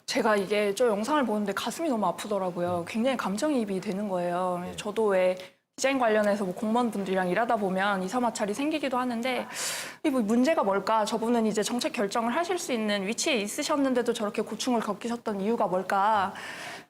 제가 이게 저 영상을 보는데 가슴이 너무 아프더라고요. 굉장히 감정이입이 되는 거예요. 저도 왜 디자인 관련해서 뭐 공무원분들이랑 일하다 보면 이사마찰이 생기기도 하는데 이 뭐 문제가 뭘까? 저분은 이제 정책 결정을 하실 수 있는 위치에 있으셨는데도 저렇게 고충을 겪으셨던 이유가 뭘까?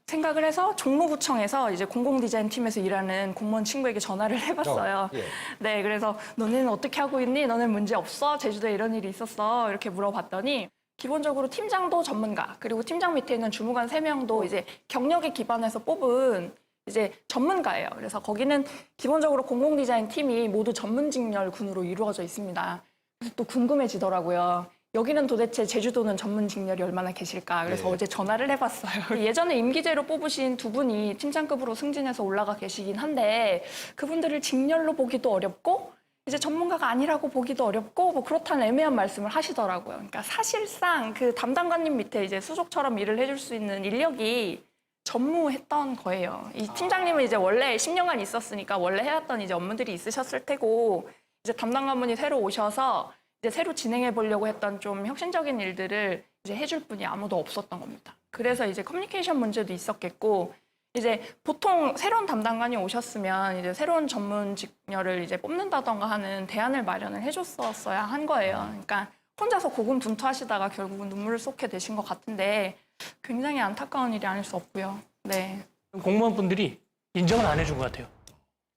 생각을 해서 종로구청에서 이제 공공디자인 팀에서 일하는 공무원 친구에게 전화를 해봤어요. 예. 네, 그래서 너네는 어떻게 하고 있니? 너네는 문제 없어? 제주도에 이런 일이 있었어? 이렇게 물어봤더니 기본적으로 팀장도 전문가, 그리고 팀장 밑에 있는 주무관 3명도 이제 경력에 기반해서 뽑은 이제 전문가예요. 그래서 거기는 기본적으로 공공디자인 팀이 모두 전문직렬군으로 이루어져 있습니다. 그래서 또 궁금해지더라고요. 여기는 도대체 제주도는 전문 직렬이 얼마나 계실까? 그래서 네. 어제 전화를 해봤어요. 예전에 임기제로 뽑으신 두 분이 팀장급으로 승진해서 올라가 계시긴 한데 그분들을 직렬로 보기도 어렵고 이제 전문가가 아니라고 보기도 어렵고 뭐 그렇다는 애매한 말씀을 하시더라고요. 그러니까 사실상 그 담당관님 밑에 이제 수족처럼 일을 해줄 수 있는 인력이 전무했던 거예요. 이 팀장님은 이제 원래 10년간 있었으니까 원래 해왔던 이제 업무들이 있으셨을 테고 이제 담당관분이 새로 오셔서 이제 새로 진행해 보려고 했던 좀 혁신적인 일들을 이제 해줄 분이 아무도 없었던 겁니다. 그래서 이제 커뮤니케이션 문제도 있었겠고 이제 보통 새로운 담당관이 오셨으면 이제 새로운 전문 직렬을 이제 뽑는다던가 하는 대안을 마련을 해줬었어야 한 거예요. 그러니까 혼자서 고군분투하시다가 결국은 눈물을 쏟게 되신 것 같은데 굉장히 안타까운 일이 아닐 수 없고요. 네. 공무원분들이 인정을 안 해준 것 같아요.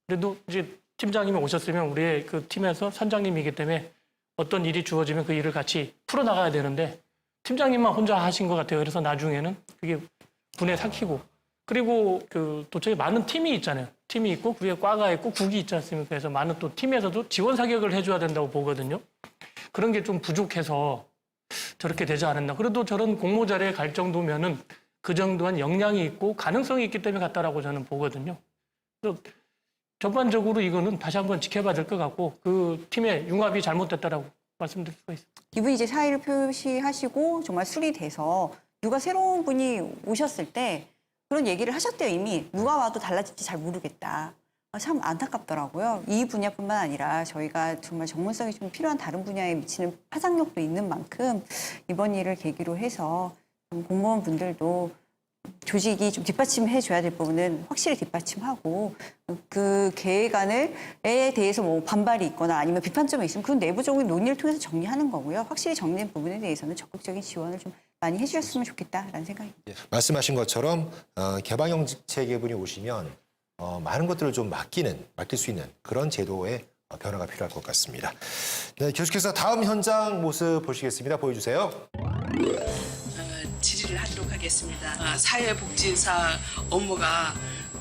그래도 이제 팀장님이 오셨으면 우리의 그 팀에서 선장님이기 때문에 어떤 일이 주어지면 그 일을 같이 풀어나가야 되는데 팀장님만 혼자 하신 것 같아요. 그래서 나중에는 그게 분에 삭히고 그리고 그 도처에 많은 팀이 있잖아요. 팀이 있고 그게 과가 있고 국이 있지 않습니까? 그래서 많은 또 팀에서도 지원 사격을 해줘야 된다고 보거든요. 그런 게 좀 부족해서 저렇게 되지 않았나. 그래도 저런 공모 자리에 갈 정도면은 그 정도한 역량이 있고 가능성이 있기 때문에 갔다라고 저는 보거든요. 그래서 전반적으로 이거는 다시 한번 지켜봐야 될 것 같고 그 팀의 융합이 잘못됐다라고 말씀드릴 수가 있습니다. 이분이 이제 사의를 표시하시고 정말 수리돼서 누가 새로운 분이 오셨을 때 그런 얘기를 하셨대요. 이미 누가 와도 달라질지 잘 모르겠다. 참 안타깝더라고요. 이 분야뿐만 아니라 저희가 정말 전문성이 좀 필요한 다른 분야에 미치는 파장력도 있는 만큼 이번 일을 계기로 해서 공무원분들도 조직이 좀 뒷받침해줘야 될 부분은 확실히 뒷받침하고 그 계획안에 대해서 뭐 반발이 있거나 아니면 비판점이 있으면 그건 내부적인 논의를 통해서 정리하는 거고요. 확실히 정리된 부분에 대해서는 적극적인 지원을 좀 많이 해주셨으면 좋겠다라는 생각입니다. 예, 말씀하신 것처럼 개방형 직책분이 오시면 많은 것들을 좀 맡길 수 있는 그런 제도의 변화가 필요할 것 같습니다. 네, 계속해서 다음 현장 모습 보시겠습니다. 보여주세요. 질의를 하도록 하겠습니다. 사회복지사 업무가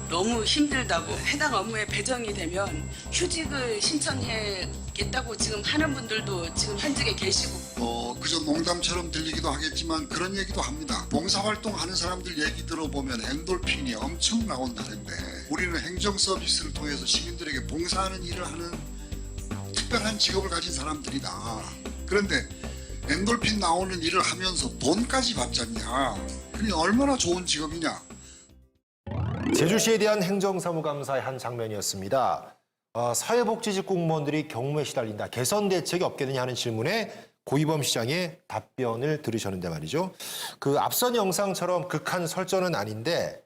너무 힘들다고 해당 업무에 배정이 되면 휴직을 신청하겠다고 지금 하는 분들도 지금 현직에 계시고 그저 농담처럼 들리기도 하겠지만 그런 얘기도 합니다. 봉사활동하는 사람들 얘기 들어보면 엔돌핀이 엄청 나온다는데 우리는 행정 서비스를 통해서 시민들에게 봉사하는 일을 하는 특별한 직업을 가진 사람들이다. 그런데 엔돌핀 나오는 일을 하면서 돈까지 받잖냐. 그게 얼마나 좋은 직업이냐. 제주시에 대한 행정사무감사의 한 장면이었습니다. 사회복지직 공무원들이 경무에 시달린다. 개선 대책이 없겠느냐 하는 질문에 고이범 시장의 답변을 들으셨는데 말이죠. 그 앞선 영상처럼 극한 설전은 아닌데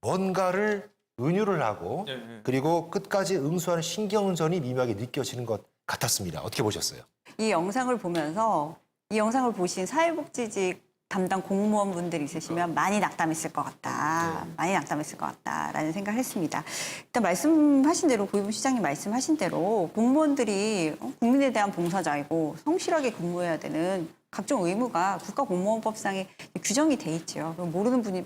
뭔가를 은유를 하고 그리고 끝까지 응수하는 신경전이 미묘하게 느껴지는 것 같았습니다. 어떻게 보셨어요? 이 영상을 보면서 이 영상을 보신 사회복지직 담당 공무원분들이 있으시면 많이 낙담했을 것 같다. 많이 낙담했을 것 같다라는 생각을 했습니다. 일단 말씀하신 대로 고이범 시장님 말씀하신 대로 공무원들이 국민에 대한 봉사자이고 성실하게 근무해야 되는 각종 의무가 국가공무원법상에 규정이 돼 있죠. 모르는 분이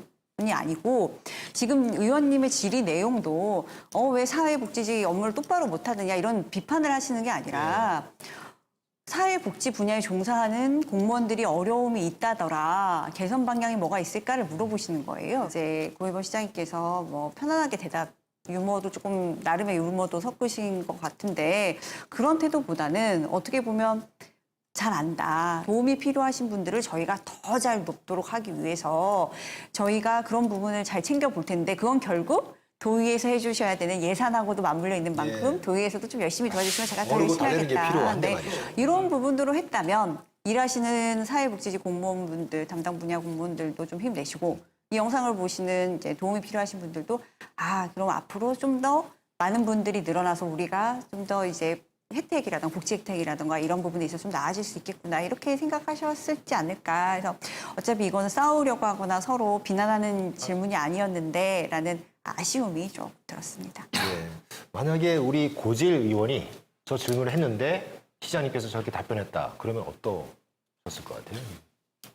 아니고 지금 의원님의 질의 내용도 왜 사회복지직 업무를 똑바로 못하느냐 이런 비판을 하시는 게 아니라 사회복지 분야에 종사하는 공무원들이 어려움이 있다더라. 개선 방향이 뭐가 있을까를 물어보시는 거예요. 이제 고이범 시장님께서 뭐 편안하게 유머도 조금 나름의 유머도 섞으신 것 같은데 그런 태도보다는 어떻게 보면 잘 안다. 도움이 필요하신 분들을 저희가 더 잘 돕도록 하기 위해서 저희가 그런 부분을 잘 챙겨볼 텐데 그건 결국 도의에서 해주셔야 되는 예산하고도 맞물려 있는 만큼 예. 도의에서도 좀 열심히 도와주시면 제가 더 모르고 열심히 달래는 게 하겠다. 필요한데 말이죠. 이런 부분으로 했다면 일하시는 사회복지직 공무원분들, 담당 분야 공무원들도 좀 힘내시고 이 영상을 보시는 이제 도움이 필요하신 분들도 그럼 앞으로 좀 더 많은 분들이 늘어나서 우리가 좀 더 이제 혜택이라든가 복지 혜택이라든가 이런 부분에 있어서 좀 나아질 수 있겠구나 이렇게 생각하셨을지 않을까. 그래서 어차피 이거는 싸우려고 하거나 서로 비난하는 질문이 아니었는데 라는 아쉬움이 좀 들었습니다. 예. 만약에 우리 고질 의원이 저 질문을 했는데 시장님께서 저렇게 답변했다. 그러면 어떠셨을 것 같아요?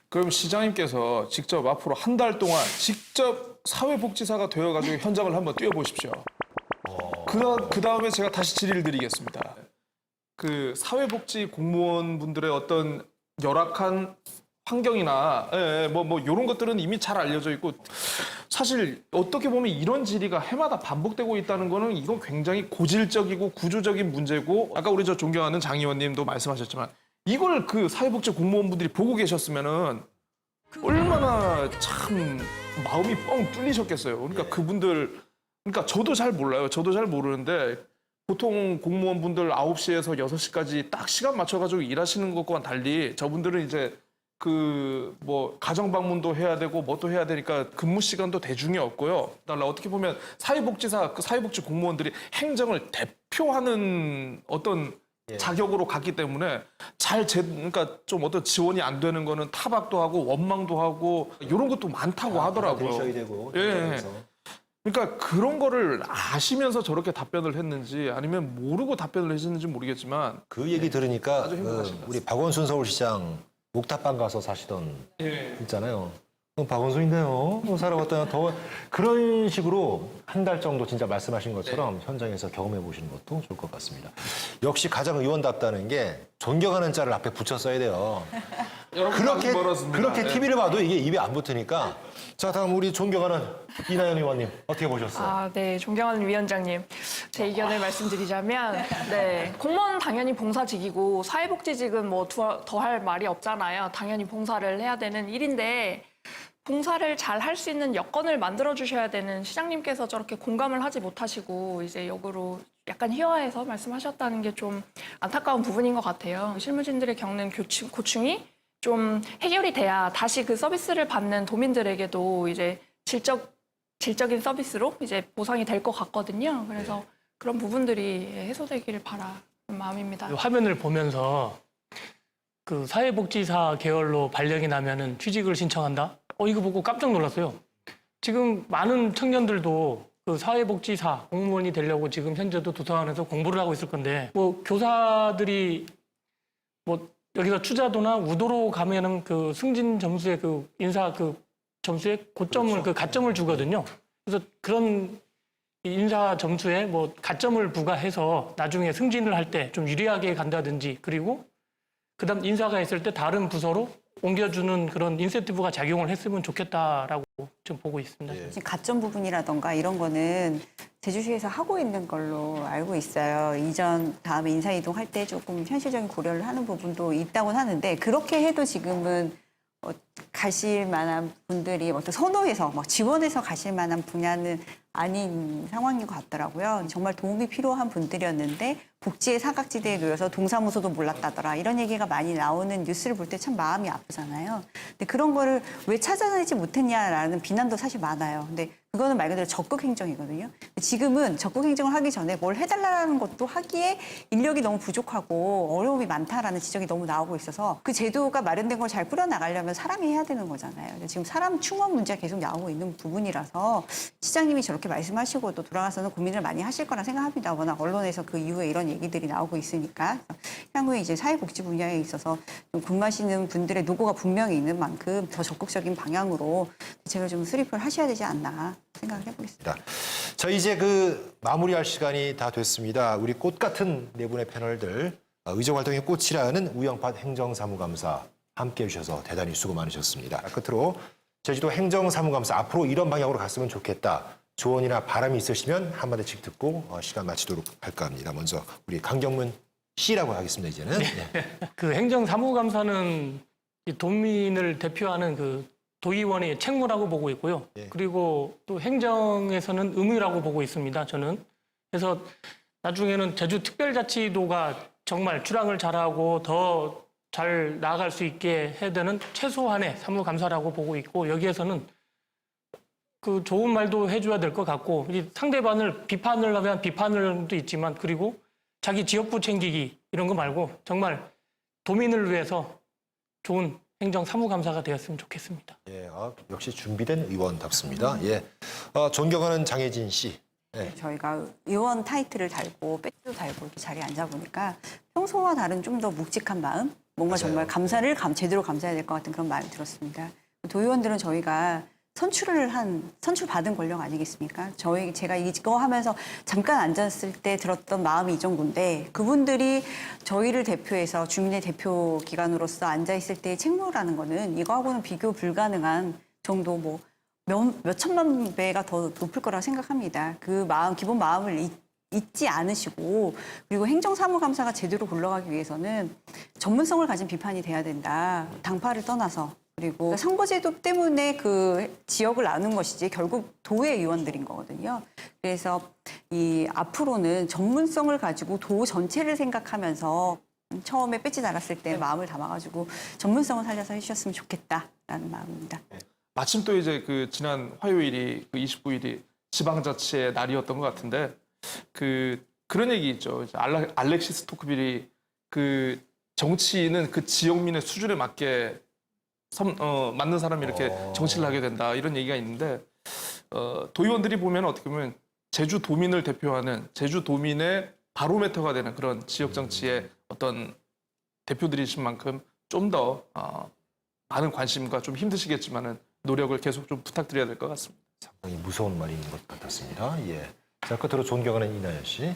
그럼 시장님께서 직접 앞으로 한 달 동안 직접 사회복지사가 되어가지고 현장을 한번 뛰어보십시오. 그 다음에 제가 다시 질의를 드리겠습니다. 그 사회복지 공무원분들의 어떤 열악한 환경이나 뭐 이런 것들은 이미 잘 알려져 있고 사실 어떻게 보면 이런 질의가 해마다 반복되고 있다는 거는 이건 굉장히 고질적이고 구조적인 문제고 아까 우리 저 존경하는 장 의원님도 말씀하셨지만 이걸 그 사회복지 공무원분들이 보고 계셨으면은 얼마나 참 마음이 뻥 뚫리셨겠어요. 그러니까 그분들 그러니까 저도 잘 몰라요. 저도 잘 모르는데 보통 공무원분들 9시에서 6시까지 딱 시간 맞춰가지고 일하시는 것과는 달리 저분들은 이제 그 뭐 가정 방문도 해야 되고 뭐 또 해야 되니까 근무 시간도 대중이 없고요. 달라 어떻게 보면 사회복지사 그 사회복지 공무원들이 행정을 대표하는 어떤 자격으로 갔기 때문에 그러니까 좀 어떤 지원이 안 되는 거는 타박도 하고 원망도 하고 이런 것도 많다고 하더라고요. 받아들이셔야 되고. 예. 그러니까 그런 거를 아시면서 저렇게 답변을 했는지 아니면 모르고 답변을 했는지 모르겠지만 그 얘기 들으니까 아주 행복하신 것 우리 박원순 서울시장 옥탑방 가서 사시던 예. 있잖아요. 박원순인데요. 살아봤더니 더 그런 식으로 한 달 정도 진짜 말씀하신 것처럼 현장에서 경험해 보시는 것도 좋을 것 같습니다. 역시 가장 의원답다는 게 존경하는 자를 앞에 붙여 써야 돼요. 그렇게 TV를 봐도 이게 입에 안 붙으니까 자 다음 우리 존경하는 이나연 의원님 어떻게 보셨어요? 네, 존경하는 위원장님. 제 의견을 말씀드리자면, 공무원 당연히 봉사직이고 사회복지직은 뭐 더 할 말이 없잖아요. 당연히 봉사를 해야 되는 일인데 봉사를 잘 할 수 있는 여건을 만들어 주셔야 되는 시장님께서 저렇게 공감을 하지 못하시고 이제 역으로 약간 희화해서 말씀하셨다는 게 좀 안타까운 부분인 것 같아요. 실무진들이 겪는 고충이 좀 해결이 돼야 다시 그 서비스를 받는 도민들에게도 이제 질적인 서비스로 이제 보상이 될 것 같거든요. 그래서 그런 부분들이 해소되기를 바라는 마음입니다. 화면을 보면서 그 사회복지사 계열로 발령이 나면은 취직을 신청한다? 이거 보고 깜짝 놀랐어요. 지금 많은 청년들도 그 사회복지사 공무원이 되려고 지금 현재도 도서관에서 공부를 하고 있을 건데 뭐 교사들이 뭐 여기서 추자도나 우도로 가면은 그 승진 점수에 그 인사 그 점수에 고점을 그 가점을 주거든요. 그래서 그런 인사 점수에 뭐 가점을 부과해서 나중에 승진을 할 때 좀 유리하게 간다든지 그리고 그다음 인사가 있을 때 다른 부서로 옮겨주는 그런 인센티브가 작용을 했으면 좋겠다라고 좀 보고 있습니다. 지금 가점 부분이라던가 이런 거는 제주시에서 하고 있는 걸로 알고 있어요. 이전 다음에 인사 이동할 때 조금 현실적인 고려를 하는 부분도 있다고는 하는데 그렇게 해도 지금은 가실 만한 분들이 어떤 선호해서 지원해서 가실 만한 분야는 아닌 상황인 것 같더라고요. 정말 도움이 필요한 분들이었는데 복지의 사각지대에 놓여서 동사무소도 몰랐다더라. 이런 얘기가 많이 나오는 뉴스를 볼 때 참 마음이 아프잖아요. 근데 그런 거를 왜 찾아내지 못했냐라는 비난도 사실 많아요. 근데 그거는 말 그대로 적극 행정이거든요. 지금은 적극 행정을 하기 전에 뭘 해달라는 것도 하기에 인력이 너무 부족하고 어려움이 많다라는 지적이 너무 나오고 있어서 그 제도가 마련된 걸 잘 뿌려나가려면 사람이 해야 되는 거잖아요. 지금 사람 충원 문제가 계속 나오고 있는 부분이라서 시장님이 저렇게 말씀하시고 또 돌아가서는 고민을 많이 하실 거라 생각합니다. 워낙 언론에서 그 이후에 이런 얘기들이 나오고 있으니까 향후에 이제 사회복지 분야에 있어서 좀 근무하시는 분들의 노고가 분명히 있는 만큼 더 적극적인 방향으로 대책을 좀 수립을 하셔야 되지 않나 생각을 해보겠습니다. 자 이제 그 마무리할 시간이 다 됐습니다. 우리 꽃 같은 네 분의 패널들 의정활동의 꽃이라는 우영팥 행정사무감사 함께해 주셔서 대단히 수고 많으셨습니다. 끝으로 제주도 행정사무감사 앞으로 이런 방향으로 갔으면 좋겠다. 조언이나 바람이 있으시면 한마디씩 듣고 시간 마치도록 할까 합니다. 먼저 우리 강경문 씨라고 하겠습니다. 이제는. 그 행정사무감사는 이 도민을 대표하는 그 도의원의 책무라고 보고 있고요. 그리고 또 행정에서는 의무라고 보고 있습니다. 저는. 그래서 나중에는 제주특별자치도가 정말 출항을 잘하고 더 잘 나아갈 수 있게 해야 되는 최소한의 사무감사라고 보고 있고, 여기에서는 그 좋은 말도 해줘야 될 것 같고, 이 상대방을 비판을 하면 비판을도 있지만, 그리고 자기 지역구 챙기기 이런 거 말고 정말 도민을 위해서 좋은 행정 사무감사가 되었으면 좋겠습니다. 예, 역시 준비된 의원답습니다. 예, 존경하는 장혜진 씨. 네. 저희가 의원 타이틀을 달고 배지도 달고 이렇게 자리에 앉아 보니까 평소와 다른 좀 더 묵직한 마음, 뭔가 맞아요. 정말 감사를 제대로 감사해야 될 것 같은 그런 마음이 들었습니다. 도의원들은 저희가 선출 받은 권력 아니겠습니까? 제가 이거 하면서 잠깐 앉았을 때 들었던 마음이 이 정도인데, 그분들이 저희를 대표해서 주민의 대표 기관으로서 앉아 있을 때의 책무라는 거는 이거하고는 비교 불가능한 정도, 뭐 몇 천만 배가 더 높을 거라고 생각합니다. 그 마음, 기본 마음을 잊지 않으시고, 그리고 행정사무감사가 제대로 굴러가기 위해서는 전문성을 가진 비판이 돼야 된다. 당파를 떠나서. 그리고 선거제도 때문에 그 지역을 나눈 것이지 결국 도의 의원들인 거거든요. 그래서 이 앞으로는 전문성을 가지고 도 전체를 생각하면서 처음에 배지 달았을 때 마음을 담아가지고 전문성을 살려서 해주셨으면 좋겠다라는 마음입니다. 마침 또 이제 그 지난 화요일이 그 29일이 지방자치의 날이었던 것 같은데, 그런 얘기 있죠. 이제 알렉시스 토크빌이 그 정치인은 그 지역민의 수준에 맞게 맞는 사람이 이렇게 정치를 하게 된다, 이런 얘기가 있는데, 도의원들이 보면 어떻게 보면 제주도민을 대표하는 제주도민의 바로메터가 되는 그런 지역 정치의 어떤 대표들이신 만큼 좀 더 많은 관심과 좀 힘드시겠지만은 노력을 계속 좀 부탁드려야 될 것 같습니다. 상당히 무서운 말인 것 같았습니다. 예. 자, 끝으로 존경하는 이나연 씨.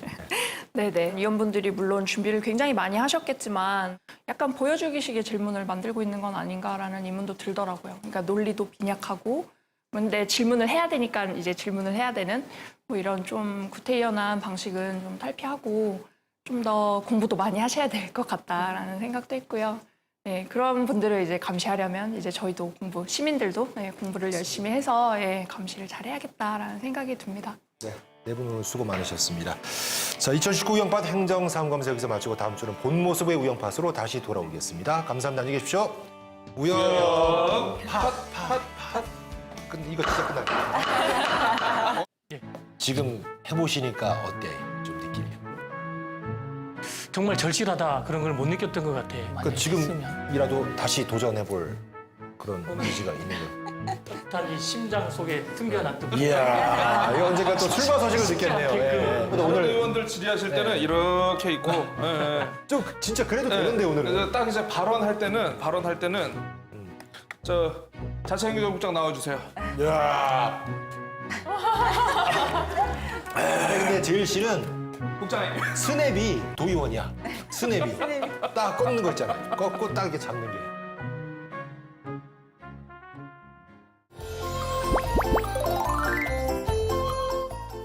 네네. 위원분들이 물론 준비를 굉장히 많이 하셨겠지만 약간 보여주기식의 질문을 만들고 있는 건 아닌가라는 의문도 들더라고요. 그러니까 논리도 빈약하고, 근데 질문을 해야 되니까 이제 질문을 해야 되는 뭐 이런 좀 구태의연한 방식은 좀 탈피하고 좀 더 공부도 많이 하셔야 될 것 같다라는 생각도 했고요. 네, 그런 분들을 이제 감시하려면 이제 저희도 시민들도 공부를 열심히 해서 감시를 잘해야겠다라는 생각이 듭니다. 네, 네 분 오늘 수고 많으셨습니다. 자, 2019 우영팟 행정사무감사 여기서 마치고 다음 주는 본 모습의 우영팟으로 다시 돌아오겠습니다. 감사합니다. 안녕히 계십시오. 우영팟. 근데 이거 진짜 끝났다. 지금 해보시니까 어때? 좀 느낌이? 정말 절실하다, 그런 걸 못 느꼈던 것 같아. 그 지금이라도 다시 도전해볼 그런 의지가 있는 거예요. 일단 이 심장 속에 숨겨놨던. 이야, 이거 언젠가 또 출마 소식을 듣겠네요. 예. 근데 오늘 의원들 질의하실 때는 이렇게 있고, 좀 진짜 그래도 되는데 오늘은. 그래서 딱 이제 발언할 때는 저 자치행정국장 나와주세요. 이야. 근데 제일 씨는 국장님. 스냅이 도의원이야. 스냅이. 딱 꺾는 거 있잖아. 꺾고 딱 이렇게 잡는 게.